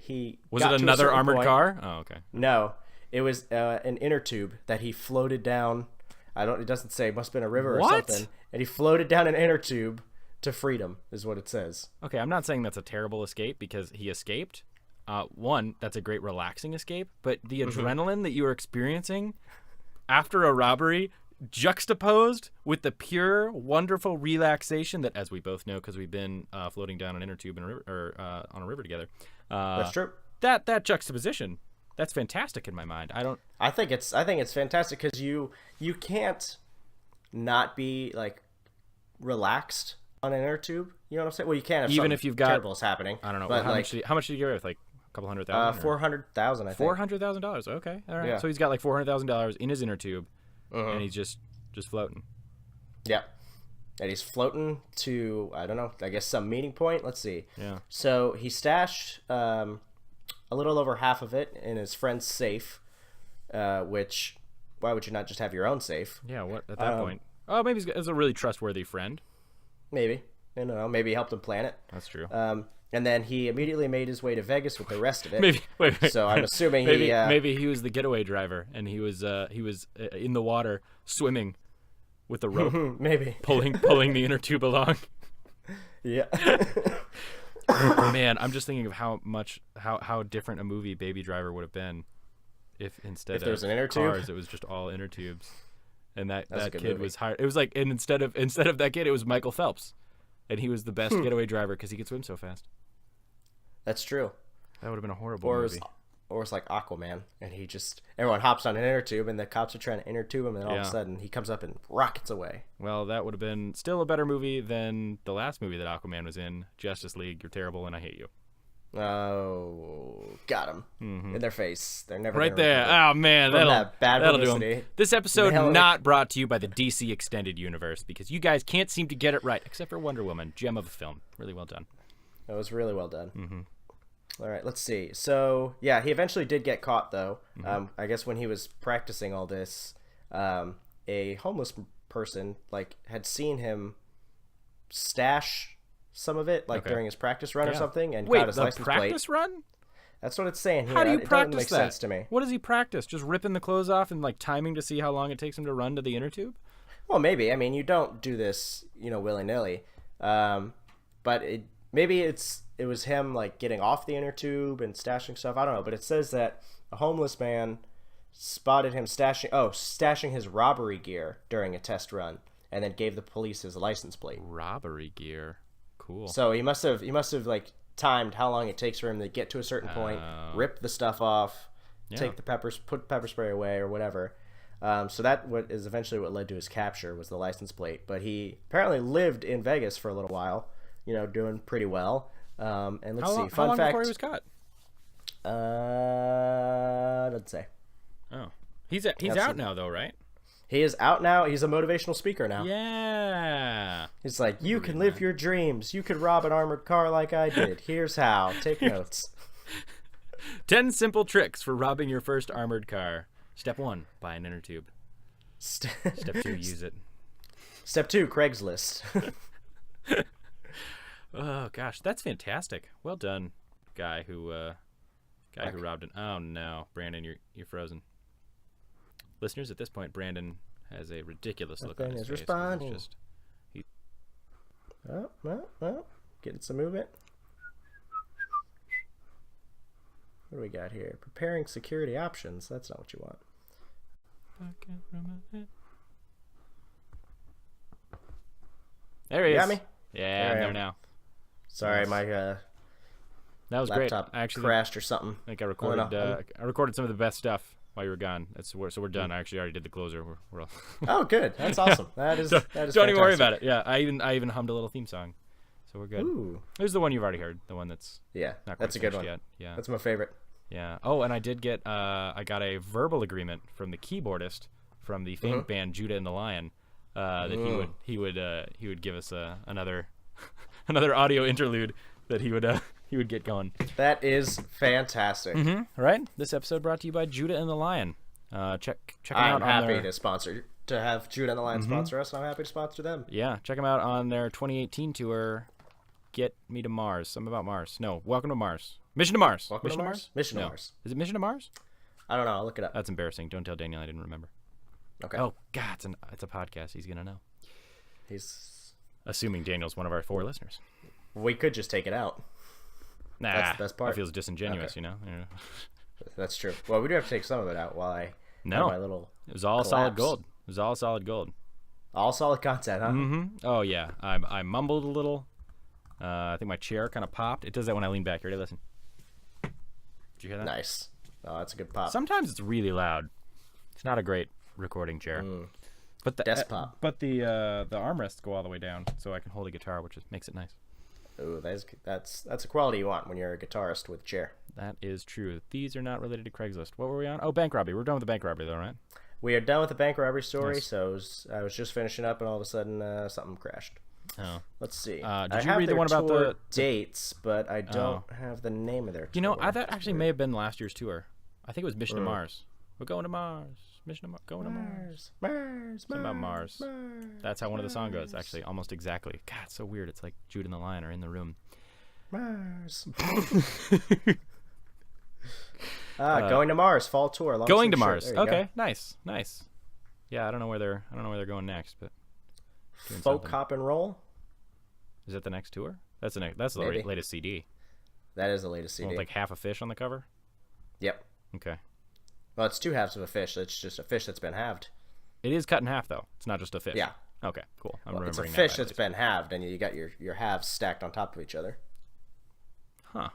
He was it another armored car? Oh, okay. No, it was an inner tube that he floated down. It doesn't say. It must have been a river or something. And he floated down an inner tube to freedom, is what it says. Okay, I'm not saying that's a terrible escape because he escaped. One, that's a great relaxing escape, but the adrenaline that you were experiencing after a robbery, juxtaposed with the pure, wonderful relaxation that, as we both know, because we've been floating down an inner tube in a river, or on a river together. That's true. That juxtaposition, that's fantastic in my mind. I think it's fantastic because you can't not be like relaxed on an inner tube. You know what I'm saying? Well, you can even if you've got terrible is happening. I don't know. But how much did you get with? Like a couple $100,000? $400,000. I think. $400,000. Okay, all right. Yeah. So he's got like $400,000 in his inner tube, and he's just floating. Yeah. And he's floating to, I don't know, I guess some meeting point. Let's see. Yeah. So he stashed a little over half of it in his friend's safe, which, why would you not just have your own safe? Yeah, what at that point? Oh, maybe he's a really trustworthy friend. Maybe. I don't know. Maybe he helped him plan it. That's true. And then he immediately made his way to Vegas with the rest of it. Wait. So I'm assuming maybe he was the getaway driver, and he was in the water swimming with a rope, maybe pulling the inner tube along. Yeah. Man, I'm just thinking of how different a movie Baby Driver would have been if instead there was of an inner cars, tube? it was just all inner tubes, and that kid movie. was hired. It was like, and instead of that kid, it was Michael Phelps, and he was the best getaway driver because he could swim so fast. That's true. That would have been a horrible movie. Or it's like Aquaman, and everyone hops on an inner tube, and the cops are trying to inner tube him, and all of a sudden he comes up and rockets away. Well, that would have been still a better movie than the last movie that Aquaman was in, Justice League. You're terrible, and I hate you. Oh, got him in their face. They're never right there. Oh man, that'll do 'em. This episode not brought to you by the DC Extended Universe because you guys can't seem to get it right, except for Wonder Woman, gem of a film. Really well done. That was really well done. Mm-hmm. All right, let's see. So, yeah, he eventually did get caught, though. I guess when he was practicing all this, a homeless person had seen him stash some of it, during his practice run or something, and got his license plate. Wait, the practice run? That's what it's saying here. How do you practice doesn't make that? sense to me. What does he practice? Just ripping the clothes off and timing to see how long it takes him to run to the inner tube? Well, maybe. I mean, you don't do this, willy nilly. But maybe it was him getting off the inner tube and stashing stuff. I don't know, but it says that a homeless man spotted him stashing his robbery gear during a test run, and then gave the police his license plate. Robbery gear, cool. So he must have timed how long it takes for him to get to a certain point, rip the stuff off, put pepper spray away or whatever. So that is eventually what led to his capture was the license plate. But he apparently lived in Vegas for a little while, doing pretty well. And let's see. How long before he was caught? Let's say. Oh, he's out now though, right? He is out now. He's a motivational speaker now. Yeah. He's like, you can live your dreams. You could rob an armored car like I did. Here's how. Take notes. 10 simple tricks for robbing your first armored car. Step 1, buy an inner tube. Step 2, use it. Step 2, Craigslist. Oh gosh, that's fantastic. Well done, guy who robbed an. Oh no, Brandon, you're frozen. Listeners, at this point, Brandon has a ridiculous look on his face. Responding. Well, getting some movement. What do we got here? Preparing security options. That's not what you want. There he is. Got me? Yeah, I'm there now. Sorry, my that was laptop great. I actually crashed or something. I think I recorded. I recorded some of the best stuff while you were gone. So we're done. I actually already did the closer. We're all Oh, good. That's awesome. That is. Don't even worry about it. Yeah, I even hummed a little theme song, so we're good. Ooh. It was the one you've already heard. The one that's not quite that's a good one. Yet. Yeah, that's my favorite. Yeah. Oh, and I did get I got a verbal agreement from the keyboardist from the famed band Judah and the Lion. that he would give us another audio interlude that he would get going. That is fantastic. Mm-hmm. Right? This episode brought to you by Judah and the Lion. Check them out. I'm happy to have Judah and the Lion sponsor us, and I'm happy to sponsor them. Yeah, check them out on their 2018 tour. Get Me to Mars. Something about Mars. No, Welcome to Mars. Mission to Mars. Mission to Mars? Mission to Mars. Is it Mission to Mars? I don't know. I'll look it up. That's embarrassing. Don't tell Daniel I didn't remember. Okay. Oh, God, it's a podcast. He's going to know. He's... Assuming Daniel's one of our 4 listeners. We could just take it out. Nah, that's the best part. That feels disingenuous, okay. you know? That's true. Well, we do have to take some of it out while I No, my little it was all collapse. solid gold. It was all solid gold. All solid content, huh? Mm-hmm. Oh, yeah. I mumbled a little. I think my chair kind of popped. It does that when I lean back. Ready? Listen. Did you hear that? Nice. Oh, that's a good pop. Sometimes it's really loud. It's not a great recording chair. But the desk pop. But the armrests go all the way down, so I can hold a guitar, which makes it nice. Ooh, that's a quality you want when you're a guitarist with a chair. That is true. These are not related to Craigslist. What were we on? Oh, bank robbery. We're done with the bank robbery, though, right? We are done with the bank robbery story, Yes. so I was just finishing up, and all of a sudden something crashed. Oh. Let's see. Did I you have read the their one about tour the dates, but I don't have the name of their tour. You know, that actually may have been last year's tour. I think it was Mission to Mars. We're going to Mars. Mission to Mars. Going to Mars. Something about Mars. That's how one of the songs goes, actually, almost exactly. God, it's so weird. It's like Jude and the Lion are in the room. Mars. Going to Mars fall tour. Going to Mars. Okay, nice. Yeah, I don't know where they're going next, but Folk Hop and Roll. Is that the next tour? That's the latest CD. That is the latest CD. With like half a fish on the cover. Yep. Okay. Well, it's 2 halves of a fish. It's just a fish that's been halved. It is cut in half, though. It's not just a fish. Yeah. Okay, cool. It's a fish that's been halved, and you got your halves stacked on top of each other. Huh.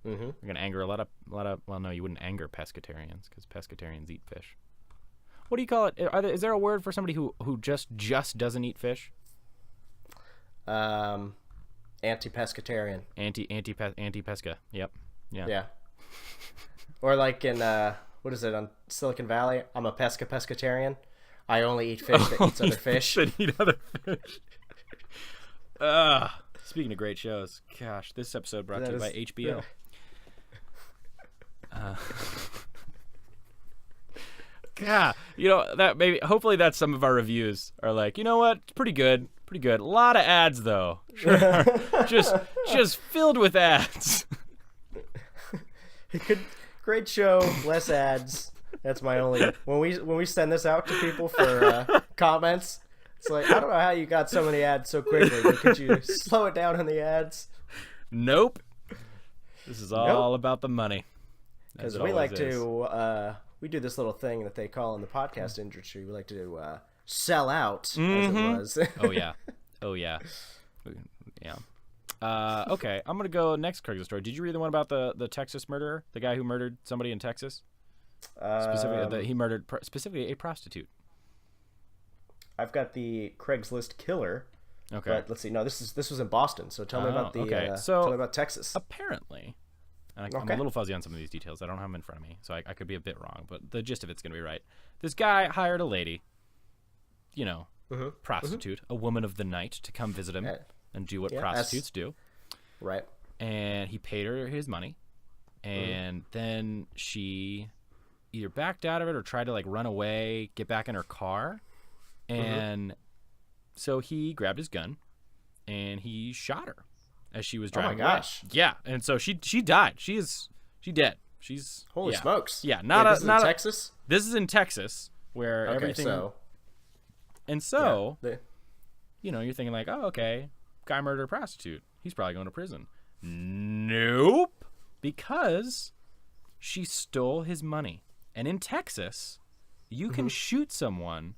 Mm-hmm. You're gonna anger a lot of. Well, no, you wouldn't anger pescatarians because pescatarians eat fish. What do you call it? Is there a word for somebody who just doesn't eat fish? Anti-pescatarian. Anti-pesca. Yep. Yeah. Or like in what is it on Silicon Valley? I'm a pescatarian. I only eat fish that eats other fish. That eat other fish. Speaking of great shows, gosh, this episode brought to you by HBO. Yeah, you know that maybe. Hopefully, that's some of our reviews are like. You know what? It's pretty good. A lot of ads though. Sure. just filled with ads. Great show, less ads. That's my only. When we send this out to people for comments, it's like, I don't know how you got so many ads so quickly. But could you slow it down on the ads? Nope. This is all about the money. Because we like to. We do this little thing that they call in the podcast industry. We like to sell out, as it was. Oh yeah. Okay, I'm gonna go next Craigslist story. Did you read the one about the Texas murderer, the guy who murdered somebody in Texas? Specifically, he murdered specifically a prostitute. I've got the Craigslist killer. Okay, but let's see. No, this was in Boston. So tell me about the. So tell me about Texas. Apparently. And I'm a little fuzzy on some of these details. I don't have them in front of me, so I could be a bit wrong. But the gist of it's going to be right. This guy hired a lady, prostitute, a woman of the night, to come visit him and do what prostitutes do. Right. And he paid her his money. And then she either backed out of it or tried to, run away, get back in her car. And so he grabbed his gun, and he shot her as she was driving. Oh my gosh! Yeah, and so she died. She's dead. She's holy smokes. Yeah, this is in Texas. This is in Texas, where everything. So, you're thinking like, oh, okay, guy murdered a prostitute. He's probably going to prison. Nope, because she stole his money. And in Texas, you can shoot someone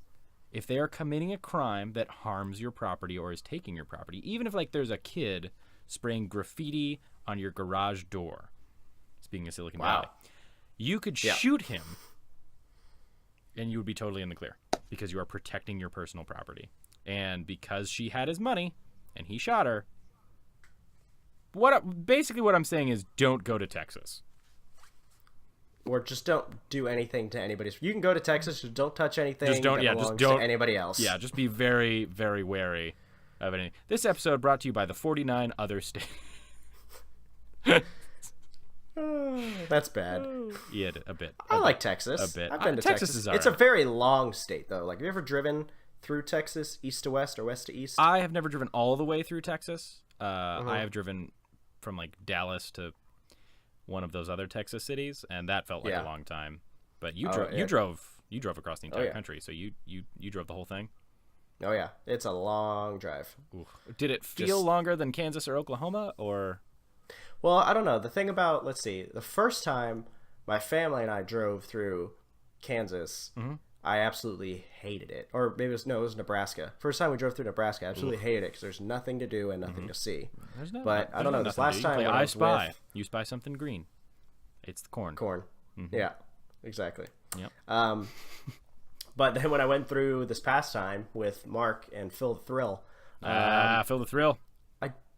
if they are committing a crime that harms your property or is taking your property, even if there's a kid spraying graffiti on your garage door. Speaking of Silicon Valley, you could shoot him, and you would be totally in the clear because you are protecting your personal property. And because she had his money and he shot her, basically what I'm saying is don't go to Texas. or just don't do anything to anybody's. You can go to Texas, just don't touch anything just don't to anybody else. Yeah, just be very, very wary of anything. This episode brought to you by the 49 other states. That's bad. Yeah, a bit. I like Texas. A bit. I've been to Texas. Is it's a very long state, though. Like, have you ever driven through Texas, east to west or west to east? I have never driven all the way through Texas. I have driven from like Dallas to one of those other Texas cities, and that felt like a long time. But you drove across the entire country, so you drove the whole thing. Oh yeah, it's a long drive. Ooh. Did it feel longer than Kansas or Oklahoma, or? Well, I don't know. The thing about, let's see, the first time my family and I drove through Kansas, I absolutely hated it. Or maybe it was Nebraska. First time we drove through Nebraska, I absolutely hated it because there's nothing to do and nothing to see. But I don't know. This last time I spy. You spy something green. It's the corn. Yeah, exactly. Yep. But then when I went through this past time with Mark and Phil the Thrill. Phil the Thrill.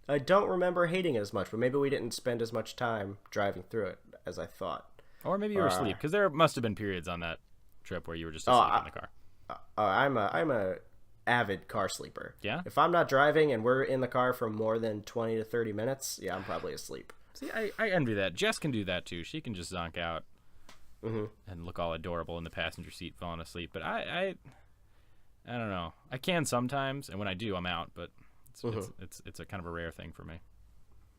I don't remember hating it as much, but maybe we didn't spend as much time driving through it as I thought. Or maybe you were asleep, because there must have been periods on that trip where you were just asleep in the car. I'm a avid car sleeper. Yeah? If I'm not driving and we're in the car for more than 20 to 30 minutes, I'm probably asleep. See, I envy that. Jess can do that too. She can just zonk out and look all adorable in the passenger seat falling asleep. But I don't know. I can sometimes, and when I do, I'm out, but it's a kind of a rare thing for me.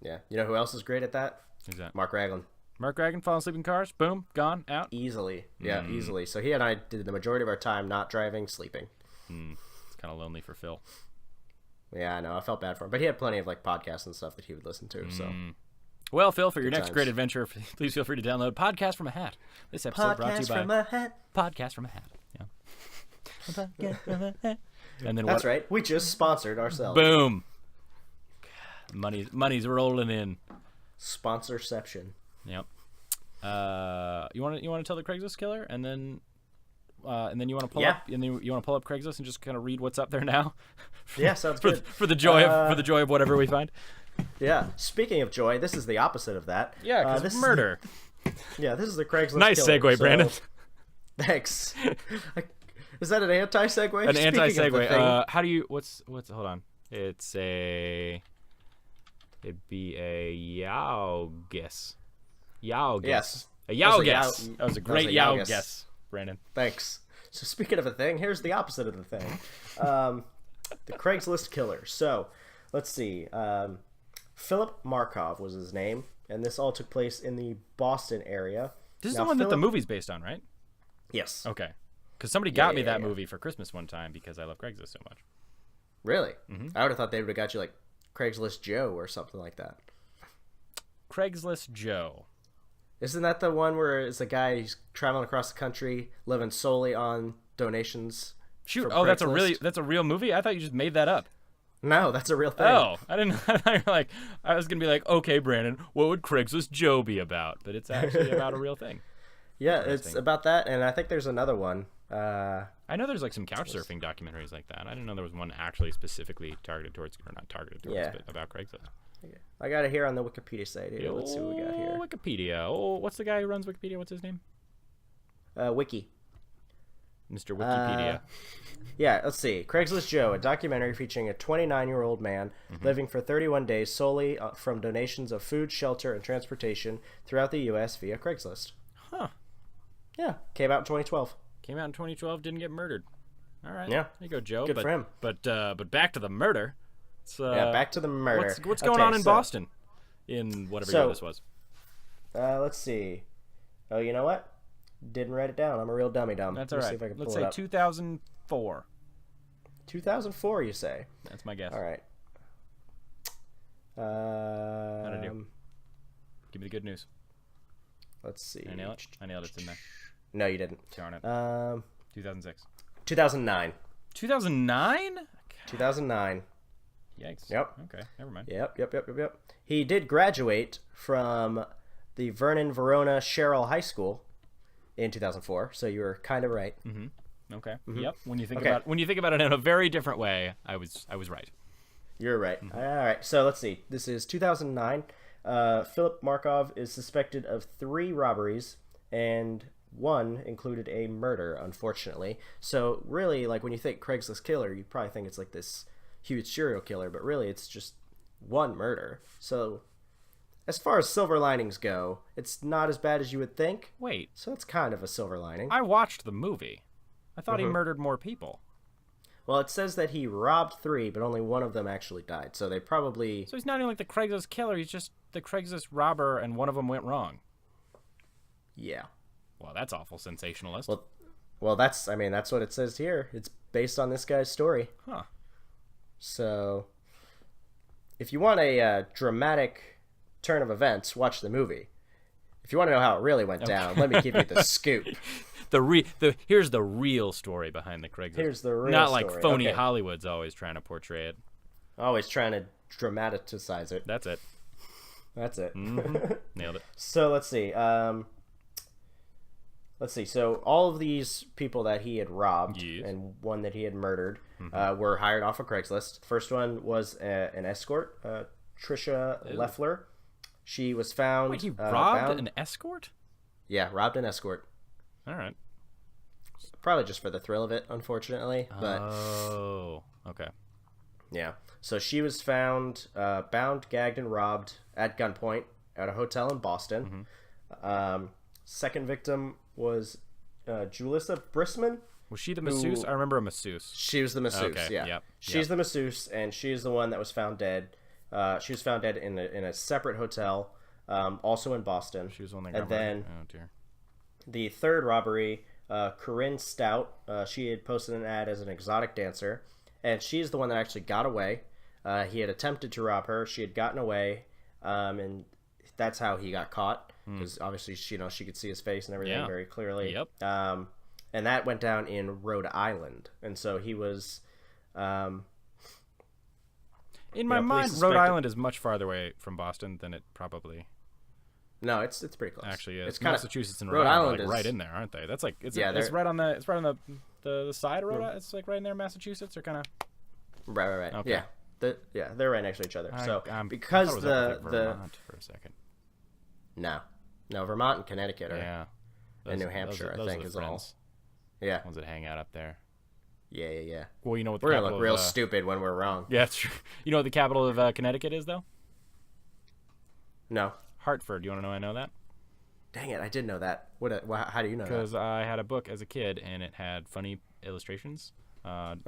Yeah. You know who else is great at that? Who's that? Mark Ragland. Mark Ragland falling asleep in cars. Boom. Gone. Out. Easily. Yeah, easily. So he and I did the majority of our time not driving, sleeping. It's kind of lonely for Phil. Yeah, I know. I felt bad for him. But he had plenty of like podcasts and stuff that he would listen to. So. Well, Phil, for your next great adventure, please feel free to download Podcast from a Hat. This episode brought to you by Podcast from a Hat. Yeah. Podcast from a Hat. And then that's right. We just sponsored ourselves. Boom. Money's rolling in. Sponsorception. Yep. You want to tell the Craigslist killer, and then you want to pull up, and then you want to pull up Craigslist and just kind of read what's up there now. Yeah, sounds good. For the joy of whatever we find. Yeah. Speaking of joy, this is the opposite of that. Yeah, because this is murder. This is the Craigslist. Nice killer, segue, Brandon. Thanks. Is that an anti-segue? An anti-segue. How do you? What's? Hold on. It'd be a yow guess. Yow guess. Yes. A yow guess. That was a great yow guess, Brandon. Thanks. So speaking of a thing, here's the opposite of the thing. The Craigslist killer. So let's see. Philip Markov was his name, and this all took place in the Boston area. This is the one that the movie's based on, right? Yes. Okay. Because somebody got me that movie for Christmas one time because I love Craigslist so much. Really? I would have thought they would have got you like Craigslist Joe or something like that. Craigslist Joe. Isn't that the one where it's a guy who's traveling across the country, living solely on donations? Shoot! Oh, that's a real movie. I thought you just made that up. No, that's a real thing. Oh, I didn't. I was gonna be like, okay, Brandon, what would Craigslist Joe be about? But it's actually about a real thing. Yeah, it's about that, and I think there's another one. I know there's like some couch surfing documentaries like that. I didn't know there was one actually specifically targeted towards, or not targeted towards, but about Craigslist. I got it here on the Wikipedia site. Here. Let's see what we got here. Wikipedia. Oh, what's the guy who runs Wikipedia? What's his name? Wiki. Mr. Wikipedia. Yeah, let's see. Craigslist Joe, a documentary featuring a 29-year-old man living for 31 days solely from donations of food, shelter, and transportation throughout the U.S. via Craigslist. Huh. Yeah, came out in 2012. Came out in 2012, didn't get murdered. All right. Yeah. There you go, Joe. Good for him. But back to the murder. Back to the murder. What's going on in Boston? In whatever year this was. Let's see. Oh, you know what? Didn't write it down. I'm a real dummy dumb. That's all right. Let's say 2004. 2004, you say? That's my guess. All right. How'd I do? Give me the good news. Let's see. I nailed it. I nailed it. It's in there. No, you didn't. Darn it. 2006. 2009. 2009? 2009. Yikes. Yep. Okay, never mind. Yep. He did graduate from the Vernon Verona Sherrill High School in 2004, so you were kind of right. Okay. Yep. When you think about it in a very different way, I was right. You're right. All right. So let's see. This is 2009. Philip Markov is suspected of 3 robberies, and one included a murder, unfortunately. So really, like when you think Craigslist killer, you probably think it's like this huge serial killer, but really it's just one murder. So as far as silver linings go, it's not as bad as you would think. Wait. So it's kind of a silver lining. I watched the movie. I thought he murdered more people. Well, it says that he robbed 3, but only one of them actually died. So they probably... So he's not even like the Craigslist killer. He's just the Craigslist robber, and one of them went wrong. Yeah. Well, that's awful sensationalist. Well, that's what it says here. It's based on this guy's story. Huh. So, if you want a dramatic turn of events, watch the movie. If you want to know how it really went down, let me give you the scoop. Here's the real story behind the Craigslist. Here's the real Not story. like phony Hollywood's always trying to portray it. Always trying to dramaticize it. That's it. That's it. Mm-hmm. Nailed it. So let's see. So all of these people that he had robbed and one that he had murdered were hired off of Craigslist. First one was an escort, Trisha Leffler. She was found. Wait, he robbed an escort? Yeah, robbed an escort. All right. Probably just for the thrill of it, unfortunately. But oh, okay. Yeah. So she was found bound, gagged, and robbed at gunpoint at a hotel in Boston. Second victim was Julissa Brisman. Was she the masseuse? I remember a masseuse. She was the masseuse, okay. yeah. Yep. She's the masseuse, and she's the one that was found dead. She was found dead in a separate hotel, also in Boston. She was the one that got then, oh, dear. The third robbery, Corinne Stout, she had posted an ad as an exotic dancer, and she's the one that actually got away. He had attempted to rob her. She had gotten away, and that's how he got caught, because obviously she could see his face and everything very clearly. Yep. And that went down in Rhode Island, and so he was... in my mind, Rhode Island is much farther away from Boston than it probably... No, it's pretty close. Actually, it's Massachusetts and Rhode Island are like right in there, aren't they? That's like it's right on the side of Rhode Island. It's like right in there, Massachusetts, or kind of. Right. Okay. Yeah, they're right next to each other. Because I thought it was Vermont for a second. No, Vermont and Connecticut are and New Hampshire, I think, is all. Yeah, ones that hang out up there. Yeah. Well, you know what we're gonna look real stupid when we're wrong. Yeah, that's true. You know what the capital of Connecticut is, though? No. Hartford. Do you want to know I know that? Dang it, I did know that. How do you know that? Because I had a book as a kid, and it had funny illustrations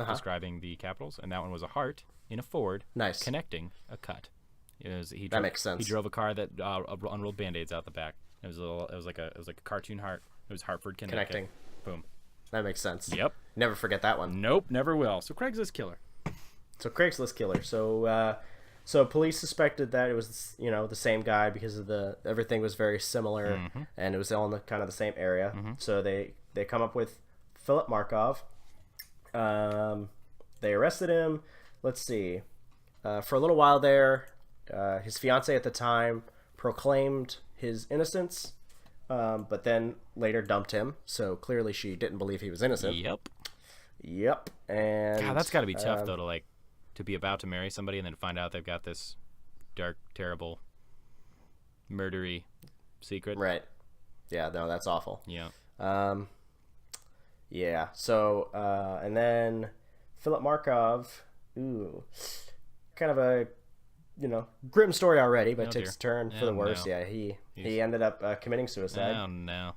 describing the capitals, and that one was a heart in a Ford connecting a cut. That makes sense. He drove a car that unrolled Band-Aids out the back. It was like a cartoon heart. It was Hartford, Connecticut. Connecting. Boom. That makes sense. Yep. Never forget that one. Nope, never will. So Craigslist killer. So police suspected that it was, the same guy because of everything was very similar, and it was all in kind of the same area. So they come up with Philip Markov. They arrested him. Let's see. For a little while there, his fiancée at the time proclaimed his innocence, but then later dumped him. So clearly she didn't believe he was innocent. Yep. And God, that's got to be tough though to be about to marry somebody and then find out they've got this dark, terrible, murdery secret. Right. Yeah, no, that's awful. Yeah. Yeah. So, and then Philip Markov, kind of a, grim story already, but takes a turn for the worse. No. Yeah, he ended up committing suicide. Oh, no.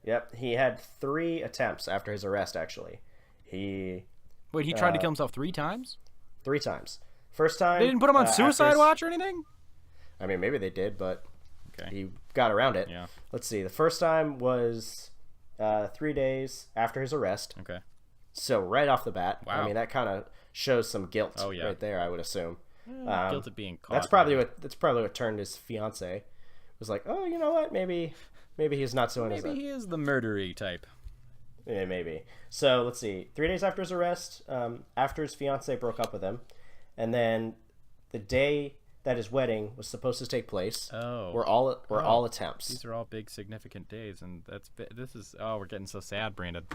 Yep. He had 3 attempts after his arrest, actually. He tried to kill himself 3 times? 3 times. First time... They didn't put him on suicide watch or anything? I mean, maybe they did, but he got around it. Yeah. Let's see. The first time was 3 days after his arrest. Okay. So right off the bat, wow. I mean, that kind of shows some guilt right there, I would assume. Guilt of being caught. That's probably what turned his fiance. It was like, oh, you know what? Maybe he's not so innocent. Maybe he is the murdery type. Yeah, maybe. So let's see. 3 days after his arrest, after his fiance broke up with him, and then the day that his wedding was supposed to take place, were all attempts. These are all big, significant days, and we're getting so sad, Brandon.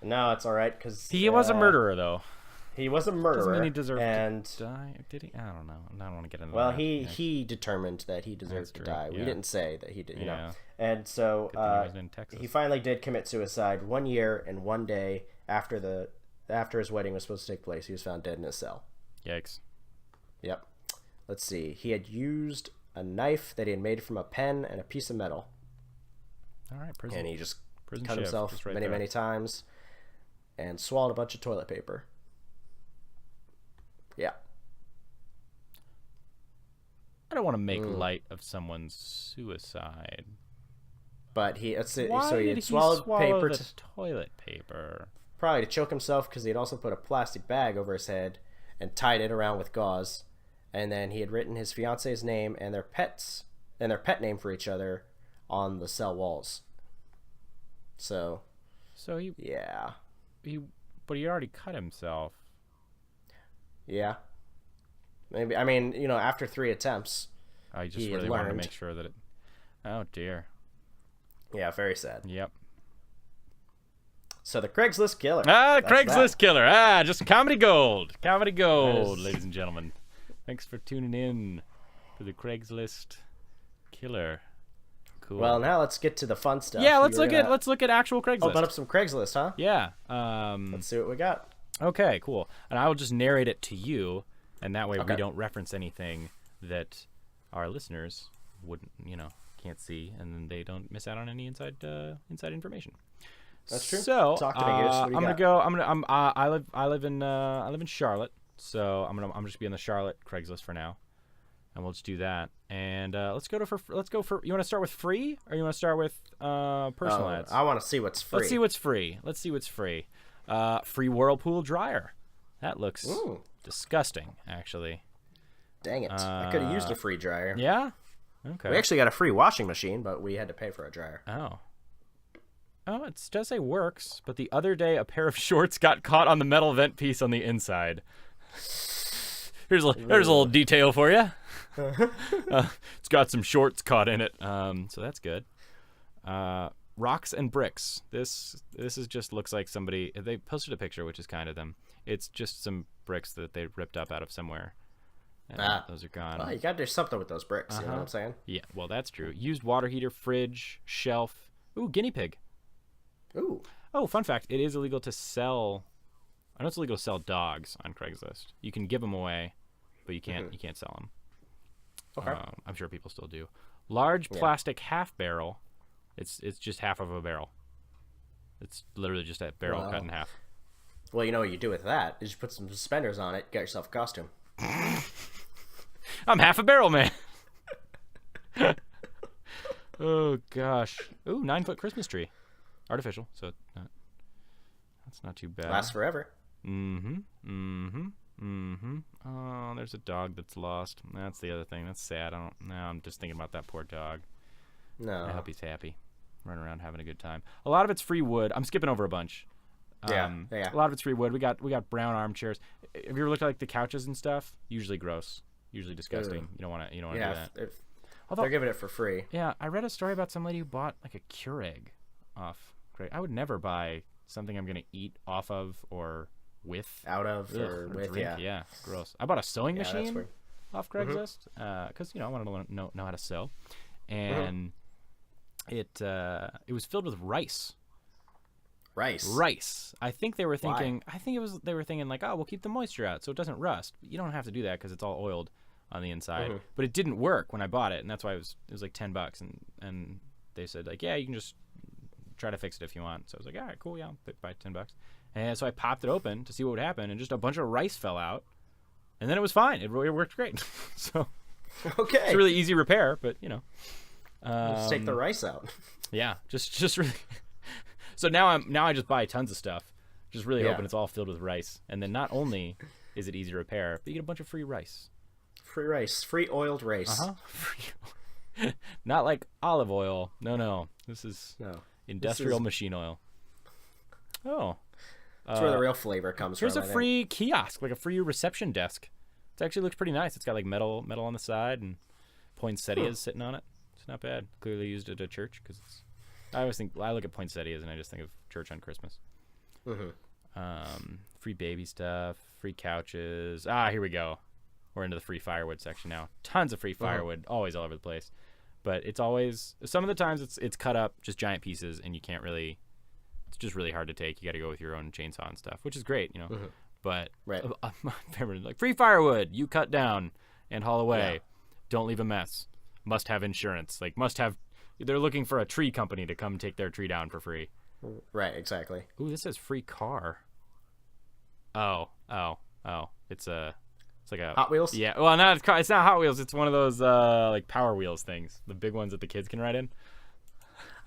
No, it's all right because he was a murderer, though. he was a murderer. Doesn't mean he deserved and to die. Did he? I don't know. I don't want to get into well, that. he determined that he deserved to die. Yeah. We didn't say that he did, you know. Yeah. And so Good thing he was in Texas. he finally did commit suicide 1 year and 1 day after his wedding was supposed to take place. He was found dead in his cell. Yikes. Yep. Let's see. He had used a knife that he had made from a pen and a piece of metal. All right, prison. And he just Prison cut shift, himself just right many, there. many times and swallowed a bunch of toilet paper. Yeah. I don't want to make light of someone's suicide. But he Why so he did had he swallowed swallow paper the toilet paper? probably to choke himself because he had also put a plastic bag over his head and tied it around with gauze. And then he had written his fiance's name and their pet name for each other on the cell walls. So yeah. But he already cut himself. Yeah. Maybe, I mean, you know, after 3 attempts, I just he really had wanted to learned. make sure that it. Oh dear. Yeah, very sad. Yep. So the Craigslist killer. Ah, the That's Craigslist that. killer. Ah, just comedy gold. Comedy gold, is- ladies and gentlemen. Thanks for tuning in to the Craigslist killer. Cool. Well, now let's get to the fun stuff. yeah, let's You're look at actual Craigslist. open up some Craigslist, huh? Yeah. Let's see what we got. Okay, cool. And I will just narrate it to you, and that way we Okay. don't reference anything that our listeners wouldn't, can't see, and then they don't miss out on any inside information. That's true. So Talk to me, Goose. What do you I'm gonna got? go. I live in Charlotte, so I'm just be on the Charlotte Craigslist for now, and we'll just do that. And let's go for. You want to start with free, or you want to start with personal ads? I want to see what's free. Let's see what's free. Free Whirlpool dryer. That looks disgusting, actually. Dang it. I could have used a free dryer. Yeah? Okay. We actually got a free washing machine, but we had to pay for a dryer. Oh, it does say works, but the other day a pair of shorts got caught on the metal vent piece on the inside. Here's a little detail for you. It's got some shorts caught in it, so that's good. Rocks and bricks. This is just looks like somebody. They posted a picture, which is kind of them. It's just some bricks that they ripped up out of somewhere. And those are gone. Well, you got to do something with those bricks, you know what I'm saying? Yeah, well, that's true. Used water heater, fridge, shelf. Ooh, guinea pig. Ooh. Oh, fun fact. It is illegal to sell. I know it's illegal to sell dogs on Craigslist. You can give them away, but you can't. You can't sell them. Okay. I'm sure people still do. Large plastic half barrel. It's just half of a barrel. It's literally just a barrel cut in half. Well, you know what you do with that is you put some suspenders on it, get yourself a costume. I'm half a barrel man. Oh gosh. Ooh, 9-foot Christmas tree, artificial. So that's not too bad. Lasts forever. Oh, there's a dog that's lost. That's the other thing. That's sad. I'm just thinking about that poor dog. No. I hope he's happy, running around having a good time. A lot of it's free wood. I'm skipping over a bunch. Yeah. A lot of it's free wood. We got brown armchairs. Have you ever looked at like the couches and stuff? Usually gross, usually disgusting. Ugh. You don't want to do Yeah, that. if they're giving it for free. Yeah, I read a story about some lady who bought like a Keurig off. I would never buy something I'm gonna eat off of or with. Out of or with, drink. yeah. Yeah, gross. I bought a sewing That's machine weird. off Craigslist because I wanted to know how to sew, and it was filled with rice. Rice. I think they were thinking. Why? I think they were thinking like, oh, we'll keep the moisture out so it doesn't rust. You don't have to do that because it's all oiled on the inside. But it didn't work when I bought it, and that's why it was like $10. And they said like, yeah, you can just try to fix it if you want. So I was like, all right, cool, yeah, I'll buy $10. And so I popped it open to see what would happen, and just a bunch of rice fell out, and then it was fine. It really worked great. So Okay. it's a really easy repair, but Just take the rice out. yeah, just really. So now I just buy tons of stuff, just really hoping it's all filled with rice. And then not only is it easy to repair, but you get a bunch of free rice. Free rice. Free oiled rice. Not like olive oil. No. This is industrial This is- machine oil. Oh. That's where the real flavor comes Here's from. a free kiosk, like a free reception desk. It actually looks pretty nice. It's got like metal on the side and poinsettias sitting on it. It's not bad. Clearly used at a church because I look at poinsettias and I just think of church on Christmas. Free baby stuff, free couches. Here we go. We're into the free firewood section now. Tons of free firewood, always all over the place. But it's always, some of the times it's cut up, just giant pieces, and you can't really, it's just really hard to take. You got to go with your own chainsaw and stuff, which is great, you know. But like free firewood, you cut down and haul away. Yeah. Don't leave a mess. Must have insurance. Like they're looking for a tree company to come take their tree down for free. Right, exactly. Ooh, this says free car. Oh. It's like a Hot Wheels? Yeah. Well, no, it's not Hot Wheels. It's one of those like Power Wheels things, the big ones that the kids can ride in.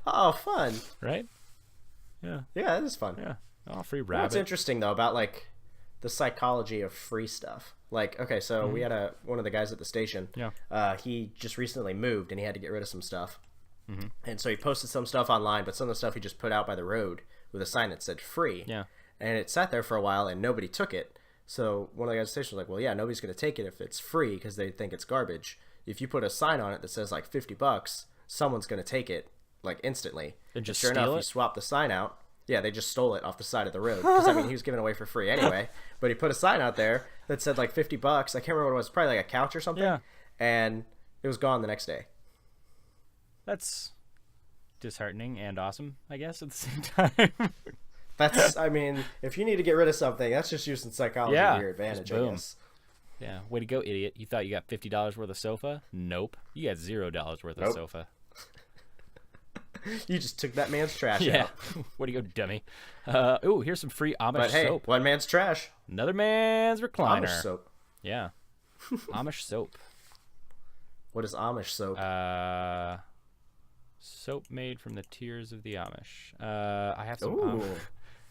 Oh, fun. Right? Yeah. Yeah, that is fun. Yeah. Oh, free rabbit. What's interesting though about like the psychology of free stuff. Like, okay, so we had one of the guys at the station. Yeah. He just recently moved and he had to get rid of some stuff. And so he posted some stuff online, but some of the stuff he just put out by the road with a sign that said free. Yeah. And it sat there for a while and nobody took it. So one of the guys at the station was like, well, yeah, nobody's going to take it if it's free because they think it's garbage. If you put a sign on it that says like $50, someone's going to take it like instantly. And just sure enough, you swap the sign out. Yeah, they just stole it off the side of the road. Because, I mean, he was giving away for free anyway. But he put a sign out there that said like $50. I can't remember what it was. Probably like a couch or something. Yeah. And it was gone the next day. That's disheartening and awesome, I guess, at the same time. I mean, if you need to get rid of something, that's just using psychology to your advantage, I guess. Yeah, way to go, idiot. You thought you got $50 worth of sofa? Nope. You got $0 worth of sofa. You just took that man's trash out. Way to go, dummy. Ooh, here's some free Amish soap. One man's trash. Another man's recliner. Amish soap. Yeah. Amish soap. What is Amish soap? Soap made from the tears of the Amish. I have some.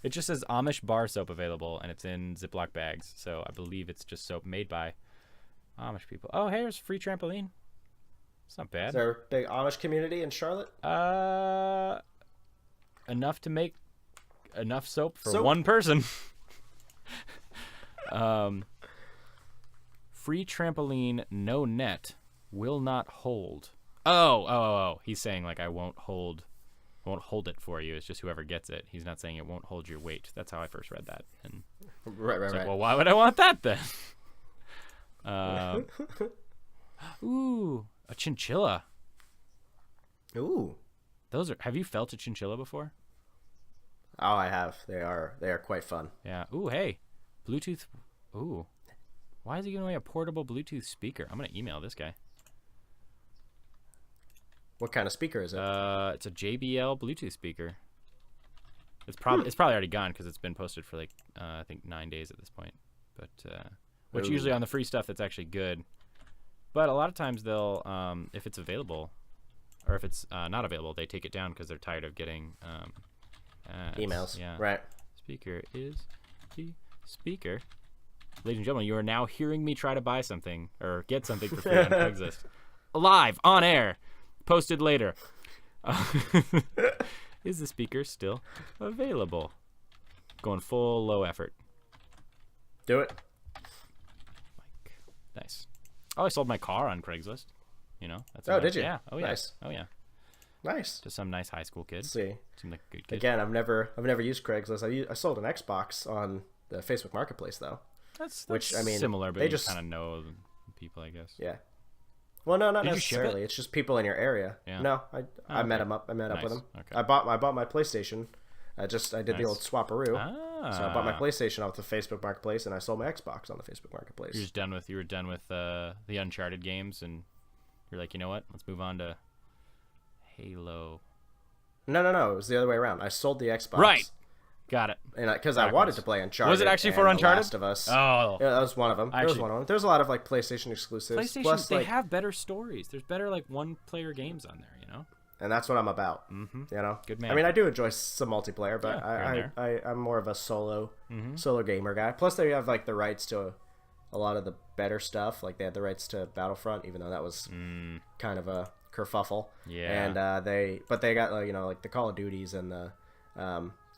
It just says Amish bar soap available, and it's in Ziploc bags. So I believe it's just soap made by Amish people. Oh, hey, there's a free trampoline. It's not bad. Is there a big Amish community in Charlotte? Enough to make enough soap for one person. Free trampoline, no net, will not hold. Oh. He's saying like I won't hold it for you. It's just whoever gets it. He's not saying it won't hold your weight. That's how I first read that. And right. Like, well, why would I want that then? Ooh, a chinchilla. Ooh. Have you felt a chinchilla before? Oh, I have. They are quite fun. Yeah. Ooh, hey. Bluetooth. Ooh. Why is he giving away a portable Bluetooth speaker? I'm going to email this guy. What kind of speaker is it? It's a JBL Bluetooth speaker. It's probably already gone because it's been posted for like I think 9 days at this point. But which usually on the free stuff that's actually good. But a lot of times they'll if it's available or if it's not available, they take it down because they're tired of getting emails. Yeah. Right. Speaker is the speaker. Ladies and gentlemen, you are now hearing me try to buy something or get something for free on Craigslist. Live on air. Posted later. Is the speaker still available? Going full low effort. Do it. Nice. Oh, I sold my car on Craigslist. You know. Did you? Yeah. Oh yeah. Nice. Oh yeah. Nice. To some nice high school kid. Let's see. Seemed like a good kid. Again, I've never used Craigslist. I sold an Xbox on the Facebook Marketplace though. That's similar, but you kind of know people, I guess. Yeah. Well, no, not necessarily. It's just people in your area. Yeah. No, I met him up. I met up with him. Okay. I bought my PlayStation. I did the old swapperoo. So I bought my PlayStation off the Facebook Marketplace, and I sold my Xbox on the Facebook Marketplace. You were done with the Uncharted games, and you're like, you know what? Let's move on to Halo. No. It was the other way around. I sold the Xbox. Right. Got it. And because I wanted to play Uncharted. Was it actually for Uncharted? Last of Us. Oh. Yeah, that was one of them. There's a lot of like PlayStation exclusives. PlayStation, Plus, they have better stories. There's better like one-player games on there, you know? And that's what I'm about. Mm-hmm. You know? Good man. I mean, I do enjoy some multiplayer, but yeah, I'm more of a solo gamer guy. Plus, they have like the rights to a lot of the better stuff. Like they had the rights to Battlefront, even though that was kind of a kerfuffle. Yeah. And they got like the Call of Duties and the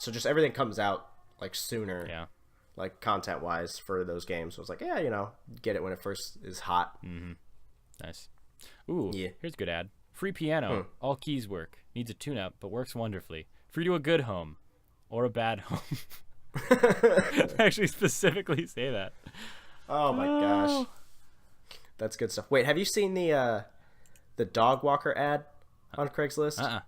so just everything comes out like sooner. Yeah. Like content wise for those games. So it's like, get it when it first is hot. Mm-hmm. Nice. Ooh, yeah. Here's a good ad. Free piano. All keys work. Needs a tune-up, but works wonderfully. Free to a good home or a bad home. They actually specifically say that. Oh my gosh, that's good stuff. Wait, have you seen the dog walker ad on Craigslist?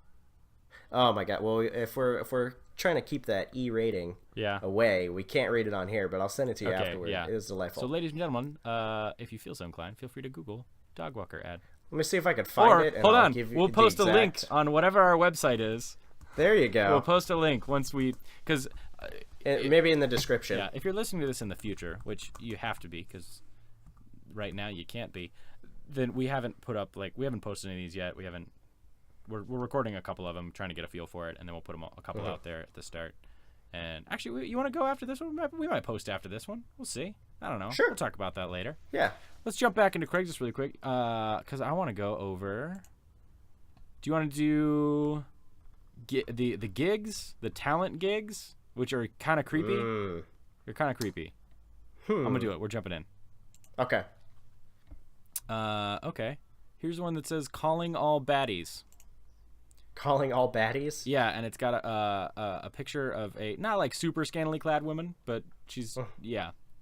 Oh my god. Well, if we're trying to keep that E rating away, we can't read it on here, but I'll send it to you afterward. Yeah. It is delightful. So, ladies and gentlemen, if you feel so inclined, feel free to Google dog walker ad. Let me see if I can find it. And hold on, give you we'll post a link on whatever our website is. There you go. We'll post a link once because maybe in the description. Yeah, if you're listening to this in the future, which you have to be, because right now you can't be, then we haven't posted any of these yet. We're recording a couple of them, trying to get a feel for it, and then we'll put a couple out there at the start. And actually, you want to go after this one? We might post after this one. We'll see. I don't know. Sure. We'll talk about that later. Yeah. Let's jump back into Craigslist really quick, because I want to go over. Do you want to do the gigs, the talent gigs, which are kind of creepy? They're kind of creepy. I'm gonna do it. We're jumping in. Okay. Okay. Here's one that says "Calling all baddies." Calling all baddies? Yeah, and it's got a picture of a not like super scantily clad woman, but she's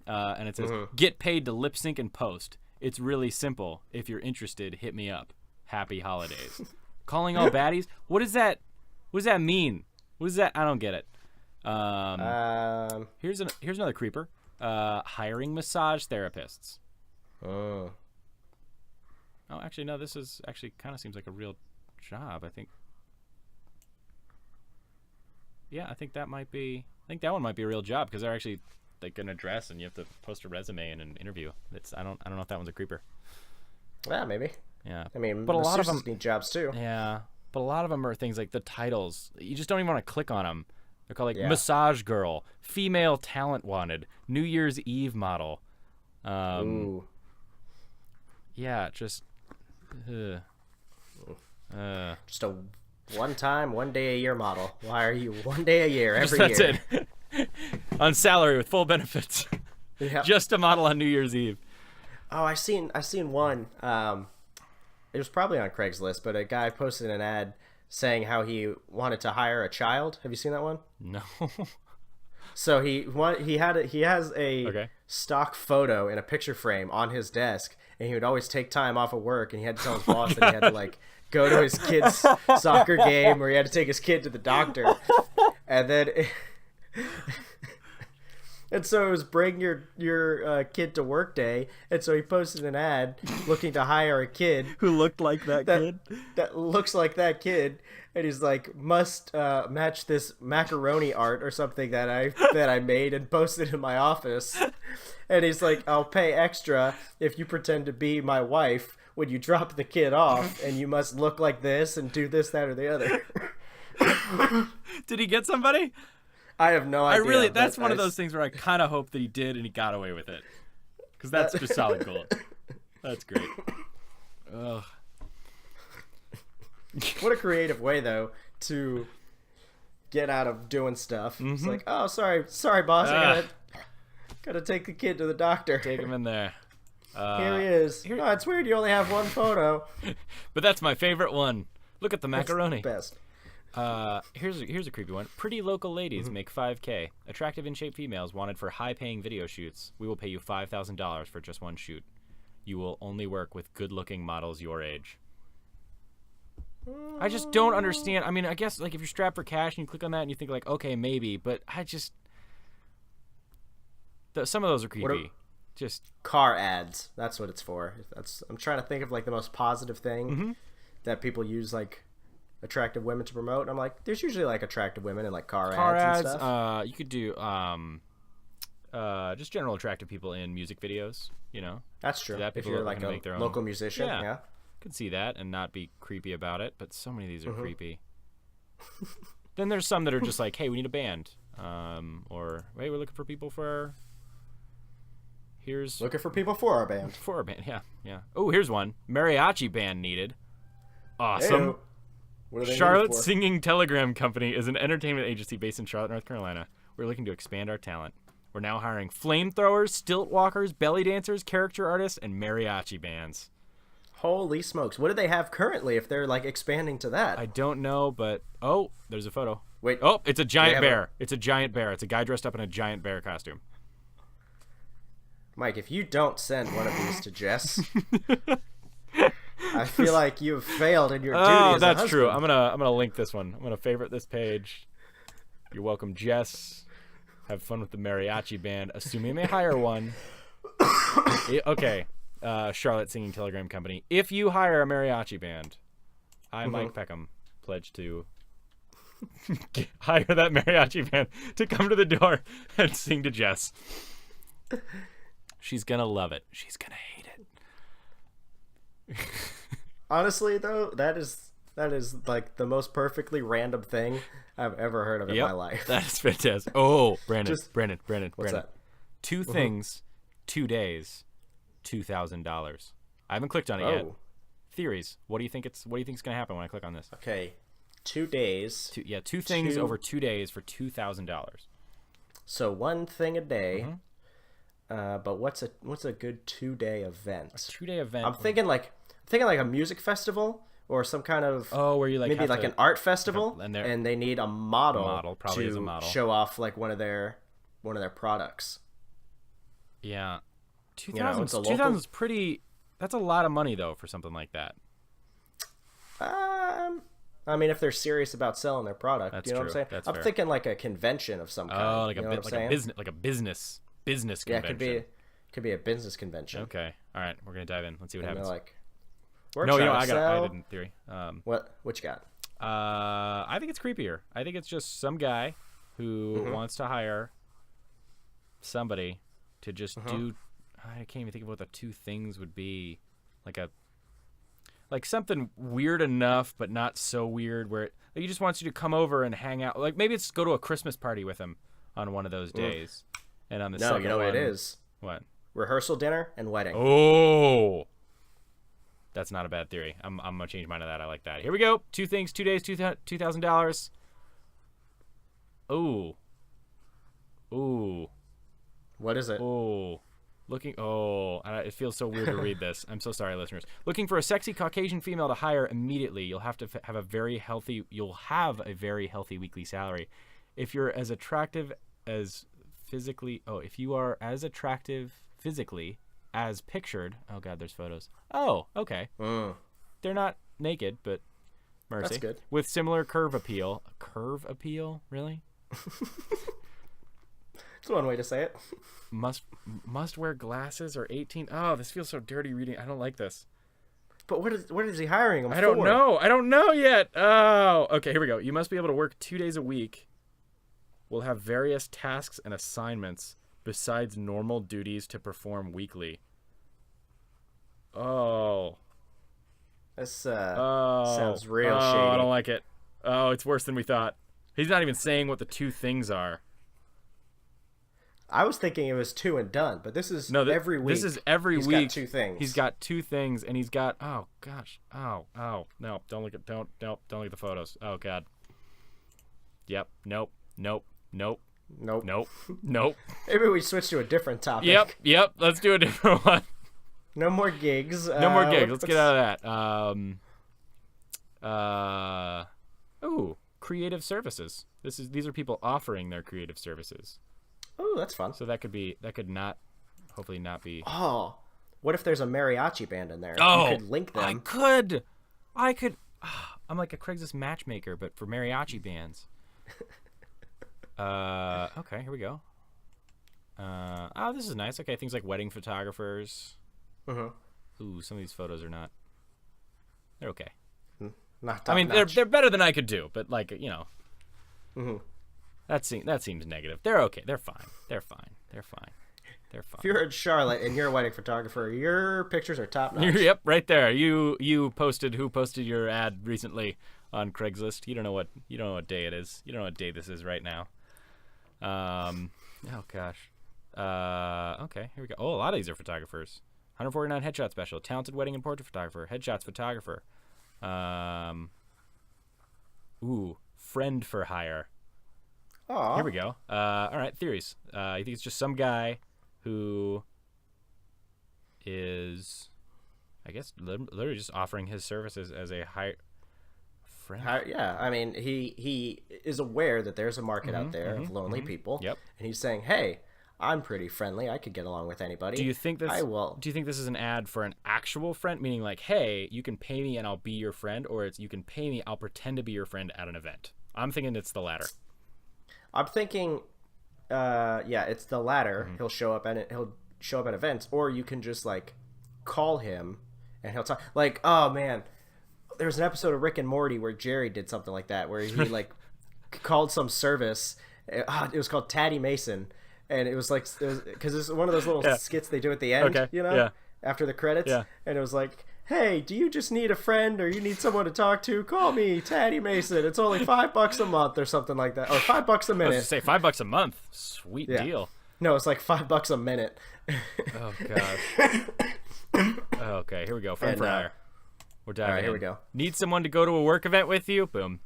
and it says "Get paid to lip sync and post. It's really simple. If you're interested, hit me up. Happy holidays." Calling all baddies? What does that mean? What is that? I don't get it. Here's another creeper. Hiring massage therapists. Oh, actually no. This is actually kind of seems like a real job. I think. Yeah, I think that one might be a real job because they're actually like an address and you have to post a resume and an interview. I don't know if that one's a creeper. Yeah, maybe. Yeah, I mean, but a lot of them need jobs too. Yeah, but a lot of them are things like the titles. You just don't even want to click on them. They're called like massage girl, female talent wanted, New Year's Eve model. Ooh. Yeah, just. Just a one day a year model. Why are you one day a year every That's year? It. On salary with full benefits. Yep. Just a model on New Year's Eve. Oh, I seen one. It was probably on Craigslist, but a guy posted an ad saying how he wanted to hire a child. Have you seen that one? No. So he has a stock photo in a picture frame on his desk, and he would always take time off of work, and he had to tell his boss that he had to like go to his kid's soccer game, or he had to take his kid to the doctor, and then. And so it was bring your kid to work day, and so he posted an ad looking to hire a kid who looked like that kid. That looks like that kid, and he's like, must match this macaroni art or something that I made and posted in my office, and he's like, I'll pay extra if you pretend to be my wife when you drop the kid off, and you must look like this and do this, that, or the other. Did he get somebody? I have no idea. That's one of those things where I kind of hope that he did and he got away with it. Because that's just solid gold. That's great. Ugh. What a creative way, though, to get out of doing stuff. Mm-hmm. It's like, oh, sorry, boss. I gotta take the kid to the doctor. Take him in there. Here he is. Oh, it's weird you only have one photo. But that's my favorite one. Look at the macaroni. That's the best. Here's a creepy one. Pretty local ladies make $5,000. Attractive in shape females wanted for high-paying video shoots. We will pay you $5,000 for just one shoot. You will only work with good-looking models your age. I just don't understand. I mean, I guess like if you're strapped for cash and you click on that and you think like, okay, maybe, but I just some of those are creepy. Just car ads. That's what it's for. I'm trying to think of like the most positive thing that people use like attractive women to promote. And I'm like, there's usually like attractive women in like car ads and stuff. You could do just general attractive people in music videos, you know. That's true. If you're like a local musician, yeah. Could see that and not be creepy about it, but so many of these are creepy. Then there's some that are just like, hey, we need a band. Or hey, we're looking for people for looking for people for our band. For our band, yeah. Oh, here's one. Mariachi band needed. Awesome. Charlotte Singing Telegram Company is an entertainment agency based in Charlotte, North Carolina. We're looking to expand our talent. We're now hiring flamethrowers, stilt walkers, belly dancers, character artists, and mariachi bands. Holy smokes! What do they have currently? If they're like expanding to that, I don't know, but there's a photo. Wait. Oh, it's a giant bear. It's a giant bear. It's a guy dressed up in a giant bear costume. Mike, if you don't send one of these to Jess, I feel like you've failed in your duty as a husband. That's true. I'm gonna link this one. I'm gonna favorite this page. You're welcome, Jess. Have fun with the mariachi band, assuming they hire one. Okay, Charlotte Singing Telegram Company. If you hire a mariachi band, I, Mike Peckham, pledge to hire that mariachi band to come to the door and sing to Jess. She's gonna love it. She's gonna hate it. Honestly, though, that is like the most perfectly random thing I've ever heard of in my life. That's fantastic. Oh, Brandon. What's that? 2 things, 2 days, $2,000. I haven't clicked on it yet. Theories. What do you think it's gonna happen when I click on this? Okay, 2 days. 2 things over 2 days for $2,000. So 1 thing a day. But what's a good 2-day event? A 2-day event. I'm thinking like a music festival or some kind of where you like maybe like an art festival, and they need a model probably to is a model. show off like one of their products. Yeah, 2000 is pretty. That's a lot of money though for something like that. I mean, if they're serious about selling their product, that's you know true. what I'm saying? That's I'm fair. thinking like a convention of some kind. Oh, like you know a business convention. Yeah, it could be a business convention. Okay, all right, we're gonna dive in. Let's see what happens. Like, I did in theory. What you got? I think it's creepier. I think it's just some guy who wants to hire somebody to just do. I can't even think of what the 2 things would be. Like something weird enough, but not so weird. Where he just wants you to come over and hang out. Like maybe it's go to a Christmas party with him on one of those days. And on the second you know one, what it is? What? Rehearsal dinner and wedding. Oh, that's not a bad theory. I'm gonna change mine to that. I like that. Here we go. 2 things, 2 days, $2,000. Ooh. What is it? Ooh. It feels so weird to read this. I'm so sorry, listeners. Looking for a sexy Caucasian female to hire immediately. You'll have to have a very healthy weekly salary. If you're as attractive as physically, if you are as attractive physically as pictured. Oh God, there's photos. Oh, okay. They're not naked, but mercy. That's good. With similar curve appeal. Curve appeal, really? That's one way to say it. Must wear glasses or 18. Oh, this feels so dirty reading. I don't like this. But what is he hiring them for? I don't know yet. Oh, okay, here we go. You must be able to work 2 days a week. We'll have various tasks and assignments besides normal duties to perform weekly. Oh. This sounds real shady. I don't like it. Oh, it's worse than we thought. He's not even saying what the 2 things are. I was thinking it was 2 and done, but this is every week. This is every week. He's got 2 things. He's got 2 things, and he's got. Oh gosh. Oh. No, don't look at. Don't look at the photos. Oh God. Yep. Nope. Maybe we switch to a different topic. Yep. Let's do a different one. No more gigs. No more gigs. Let's get out of that. Creative services. These are people offering their creative services. Oh, that's fun. So that could not, hopefully not be. Oh, what if there's a mariachi band in there? Oh, you could link them. I could. I'm like a Craigslist matchmaker, but for mariachi bands. Okay, here we go. This is nice. Okay, things like wedding photographers. Ooh, some of these photos are not. They're okay. Not top I mean, notch. they're better than I could do, but like that seems negative. They're okay. They're fine. If you're in Charlotte and you're a wedding photographer, your pictures are top notch. Yep, right there. You posted your ad recently on Craigslist. You don't know what day it is. You don't know what day this is right now. Oh gosh. Okay, here we go. Oh, a lot of these are photographers. 149 headshot special. Talented wedding and portrait photographer. Headshots photographer. Friend for hire. Aww. Here we go. All right, theories. I think it's just some guy who is. I guess literally just offering his services as a high friend. Yeah, I mean, he is aware that there's a market out there of lonely people. Yep. And he's saying, hey, I'm pretty friendly. I could get along with anybody. Do you think this? Do you think this is an ad for an actual friend, meaning like, hey, you can pay me and I'll be your friend, or it's you can pay me, I'll pretend to be your friend at an event? I'm thinking it's the latter. I'm thinking, yeah, it's the latter. He'll show up at events, or you can just like call him and he'll talk. Like, oh man, there was an episode of Rick and Morty where Jerry did something like that, where he like called some service. It was called Tatty Mason. And it was like, because it's one of those little skits they do at the end, after the credits. Yeah. And it was like, hey, do you just need a friend or you need someone to talk to? Call me, Tatty Mason. It's only $5 a month or something like that. Or $5 a minute. I was say $5 a month. Sweet deal. No, it's like $5 a minute. Oh, gosh. Okay, here we go. Friend for hire. We're diving in. Here we go. Need someone to go to a work event with you? Boom.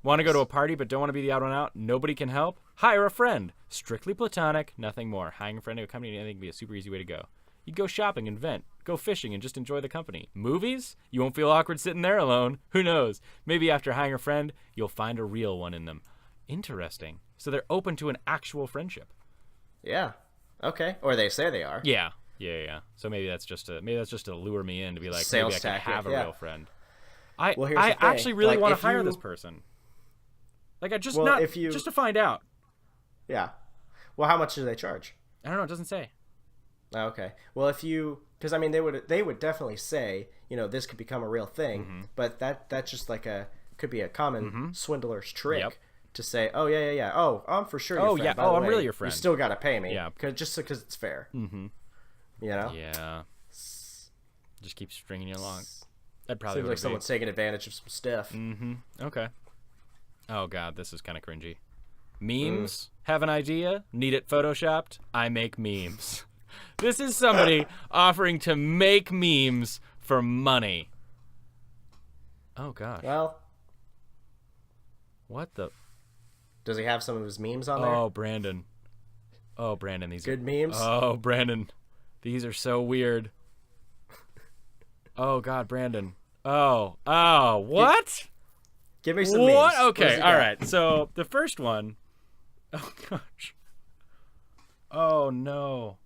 Want to go to a party but don't want to be the odd one out? Nobody can help? Hire a friend. Strictly platonic, nothing more. Hiring a friend to accompany anything can be a super easy way to go. You go shopping and vent. Go fishing and just enjoy the company. Movies? You won't feel awkward sitting there alone. Who knows? Maybe after hiring a friend, you'll find a real one in them. Interesting. So they're open to an actual friendship. Yeah. Okay. Or they say they are. Yeah. So maybe that's just to lure me in to be like, sales maybe I can have a real friend. I I actually really want to hire this person. Like, just to find out. Yeah. Well, how much do they charge? I don't know. It doesn't say. Okay. Well, because I mean, they would definitely say, this could become a real thing, but that's just like could be a common swindler's trick to say, oh yeah. Oh, I'm for sure your friend. I'm really your friend. You still got to pay me. Yeah. Just because it's fair. Mm-hmm. Yeah. Just keep stringing you along. That'd probably seems like someone's taking advantage of some stuff. Mm-hmm. Okay. Oh god, this is kind of cringy. Memes? Have an idea? Need it photoshopped? I make memes. This is somebody offering to make memes for money. Oh gosh. Well, what the? Does he have some of his memes on there? Oh, Brandon, these good memes. Oh, Brandon, these are so weird. Oh God, Brandon. Oh, what? Give me some what? memes. Okay, all right. So the first one. Oh gosh. Oh no.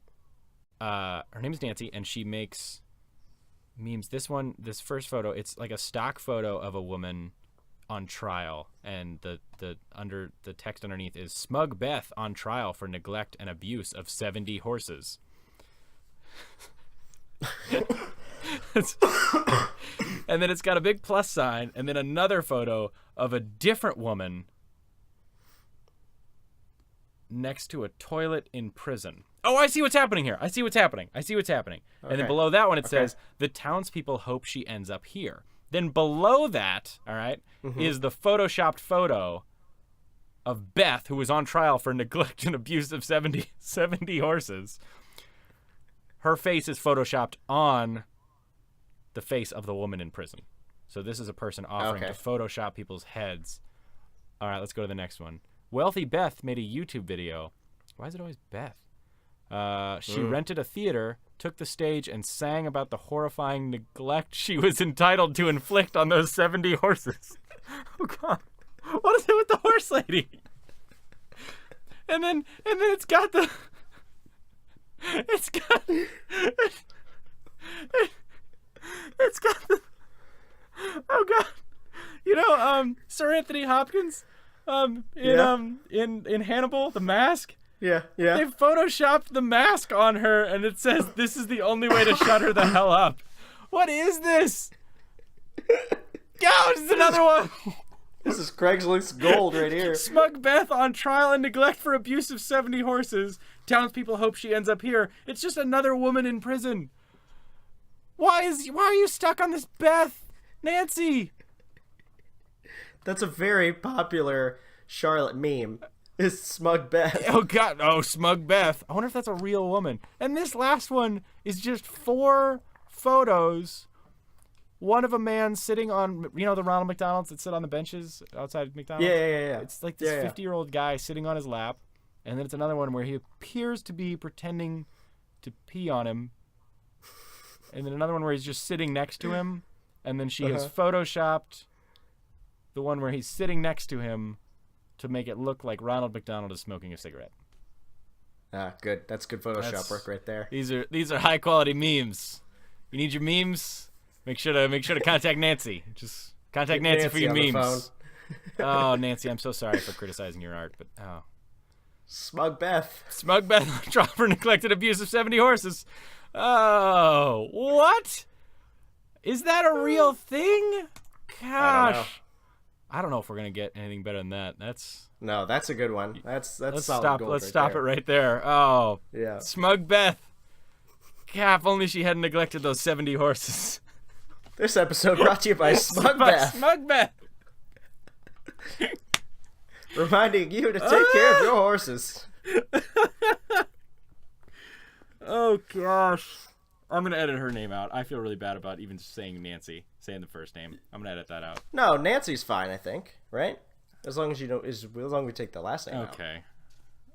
Her name is Nancy, and she makes memes. This first photo, it's like a stock photo of a woman on trial, and the text underneath is "Smug Beth on trial for neglect and abuse of 70 horses." And then it's got a big plus sign, and then another photo of a different woman next to a toilet in prison. Oh, I see what's happening here. I see what's happening. Okay. And then below that one, it says, the townspeople hope she ends up here. Then below that, all right, is the photoshopped photo of Beth, who was on trial for neglect and abuse of 70 horses. Her face is photoshopped on the face of the woman in prison. So this is a person offering to Photoshop people's heads. All right, let's go to the next one. Wealthy Beth made a YouTube video. Why is it always Beth? She rented a theater, took the stage, and sang about the horrifying neglect she was entitled to inflict on those 70 horses. Oh, God. What is it with the horse lady? And then it's got the... It's got the... Oh God! Sir Anthony Hopkins, in Hannibal, the mask. Yeah. They photoshopped the mask on her, and it says, "This is the only way to shut her the hell up." What is this? It's another one. This is Craigslist gold right here. Smug Beth on trial and neglect for abuse of 70 horses. Townspeople hope she ends up here. It's just another woman in prison. Why are you stuck on this Beth? Nancy! That's a very popular Charlotte meme. Is Smug Beth. Oh God, Smug Beth. I wonder if that's a real woman. And this last one is just 4 photos. One of a man sitting on, the Ronald McDonald's that sit on the benches outside McDonald's? Yeah. It's like this 50-year-old guy sitting on his lap. And then it's another one where he appears to be pretending to pee on him. and then another one where he's just sitting next to him, and then she has photoshopped the one where he's sitting next to him to make it look like Ronald McDonald is smoking a cigarette. Good. That's good Photoshop work right there. These are high quality memes. You need your memes? Make sure to contact Nancy. Just contact Nancy for your memes. Oh, Nancy, I'm so sorry for criticizing your art, but Smug Beth drop her neglected abuse of 70 horses. Oh, what? Is that a real thing? Gosh. I don't know if we're gonna get anything better than that. That's a good one. That's solid gold. Let's stop it right there. Oh, yeah. Smug Beth. God, if only she hadn't neglected those 70 horses. This episode brought to you by Smug Beth. Smug Beth. Reminding you to take care of your horses. Oh gosh. I'm going to edit her name out. I feel really bad about even saying Nancy, saying the first name. I'm going to edit that out. No, Nancy's fine, I think, right? As long as you don't, as long as we take the last name out. Okay.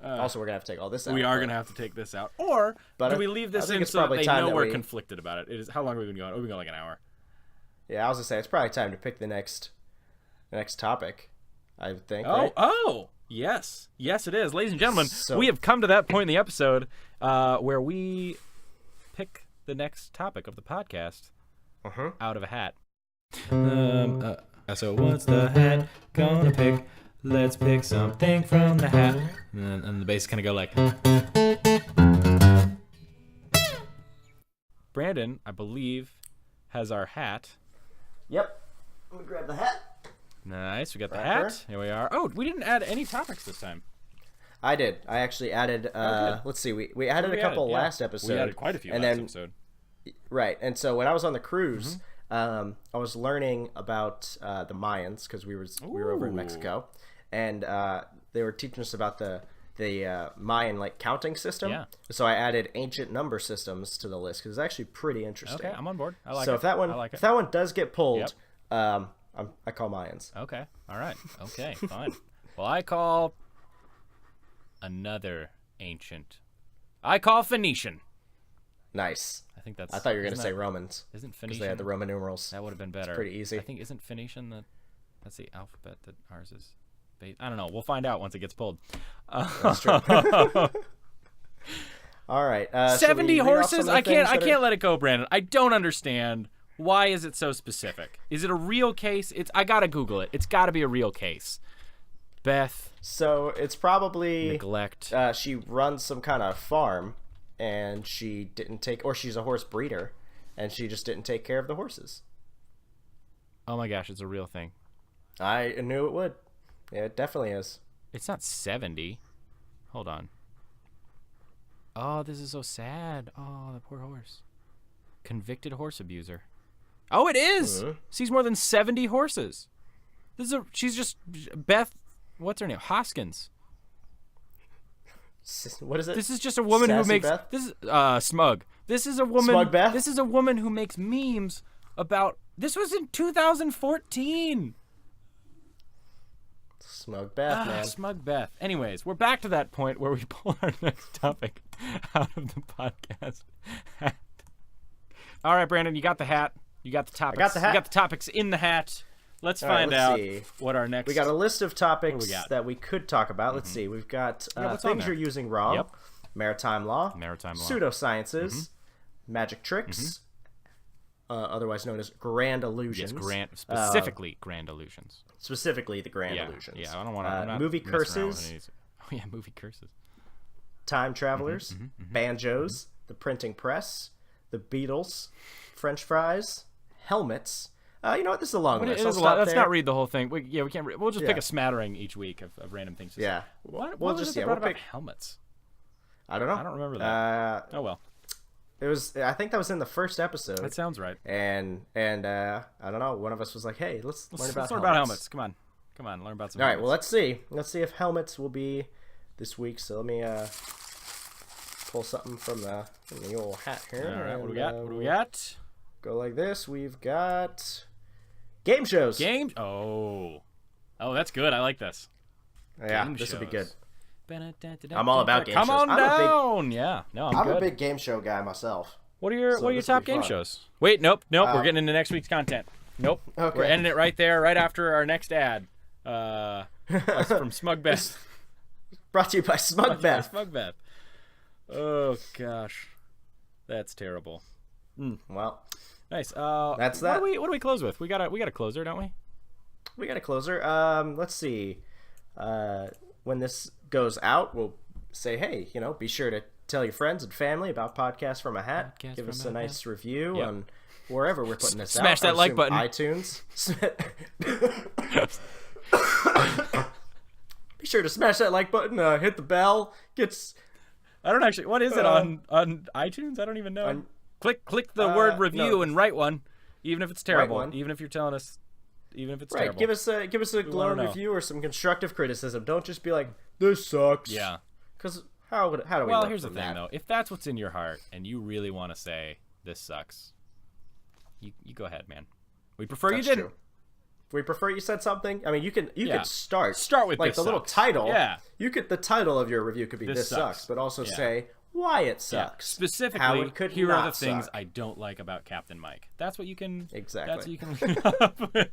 Also, we're going to have to take all this out. We are going to have to take this out. Or do we leave this in so that they know we're conflicted about it? How long have we been going? We've been going like an hour. Yeah, I was going to say, it's probably time to pick the next topic, I think. Yes. Yes, it is. Ladies and gentlemen, we have come to that point in the episode where we pick the next topic of the podcast out of a hat. So what's the hat gonna pick? Let's pick something from the hat. And the bass kind of go like... Brandon, I believe, has our hat. Yep. Let me grab the hat. Nice. We got the hat. Here we are. Oh, we didn't add any topics this time. I did. I actually added, let's see, we added a couple last episode. We added quite a few last episode. Right. And so when I was on the cruise, I was learning about the Mayans because we were over in Mexico, and they were teaching us about the Mayan like counting system. Yeah. So I added ancient number systems to the list because it's actually pretty interesting. Okay, I'm on board. I like it. So if that one does get pulled, I call Mayans. Okay. All right. Okay. Fine. Well, I call another ancient. I call Phoenician. Nice. I think that's. I thought you were going to say Romans. Isn't Phoenician? Because they had the Roman numerals. That would have been better. It's pretty easy. I think isn't Phoenician that's the alphabet that ours is. I don't know. We'll find out once it gets pulled. That's true. All right. 70 horses. I can't let it go, Brandon. I don't understand. Why is it so specific? Is it a real case? I gotta Google it. It's gotta be a real case. Beth. So it's probably neglect. She runs some kind of farm, and she didn't or she's a horse breeder, and she just didn't take care of the horses. Oh my gosh, it's a real thing. I knew it would. Yeah, it definitely is. It's not 70. Hold on. Oh, this is so sad. Oh, the poor horse. Convicted horse abuser. Oh, it is. She's more than 70 horses. She's just Beth. What's her name? Hoskins. What is it? This is just a woman who makes Beth? This is Smug. This is a woman. Smug Beth? This is a woman who makes memes about. This was in 2014. Smug Beth, man. Smug Beth. Anyways, we're back to that point where we pull our next topic out of the podcast. All right, Brandon, you got the hat. You got the topics. I got the hat. You got the topics in the hat. Let's find out what our next... We got a list of topics that we could talk about. Let's see. We've got things you're using wrong, maritime law, pseudosciences, magic tricks, otherwise known as grand illusions. Yes, specifically grand illusions. Specifically the grand illusions. Yeah, I don't want to... movie curses. Oh, yeah, movie curses. Time travelers, banjos, the printing press, the Beatles, French fries, helmets... you know what? This is a long list. Let's not read the whole thing. We can't. We'll just pick a smattering each week of random things. To say. What was it about helmets? I don't know. I don't remember that. Oh well. It was. I think that was in the first episode. That sounds right. And I don't know. One of us was like, "Hey, let's learn about helmets. Come on, learn about some. All right. Well, let's see. Let's see if helmets will be this week. So let me pull something from the old hat here. All right. What do we got? Go like this. We've got. Game shows. Oh, that's good. I like this. Yeah, this will be good. I'm all about game shows. Come on down. I'm good. A big game show guy myself. What are your top game shows? Wait, nope. We're getting into next week's content. Nope. Okay. We're ending it right there, right after our next ad. From Smug Beth. Brought to you by Smug Beth. Oh gosh, that's terrible. Well, nice. That's that. What do we close with? We got a closer, don't we? We got a closer. Let's see. When this goes out, we'll say, hey, be sure to tell your friends and family about Podcast from a Hat. Give us a nice review on wherever we're putting this out. Smash that like button. iTunes. Be sure to smash that like button. Hit the bell. I don't actually. What is it on iTunes? I don't even know. Click the word review and write one, even if it's terrible. Even if you're telling us. Even if it's terrible. Give us a glowing review or some constructive criticism. Don't just be like, this sucks. Yeah. Because how do we Well, here's the thing, though. If that's what's in your heart and you really want to say, this sucks, you go ahead, man. We prefer you didn't. True. We prefer you said something. I mean, you could start with like this the sucks. Little title. Yeah. The title of your review could be this sucks, but also say why it sucks. Specifically, how it could here not are the things suck. I don't like about Captain Mike. That's what you can. Exactly. That's what you can.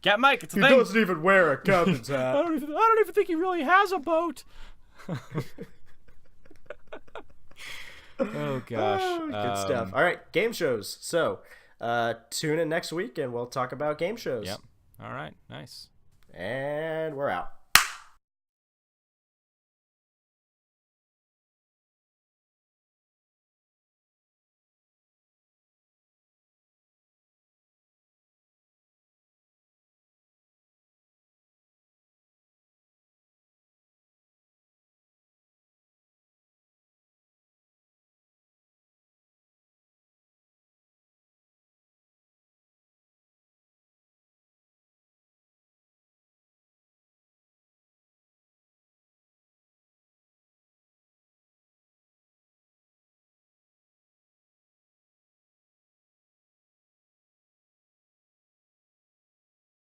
Captain Mike, it's a thing. He doesn't even wear a captain's hat. I don't even think he really has a boat. Oh gosh. Good stuff. All right, game shows. So, tune in next week and we'll talk about game shows. Yep. All right. Nice. And we're out.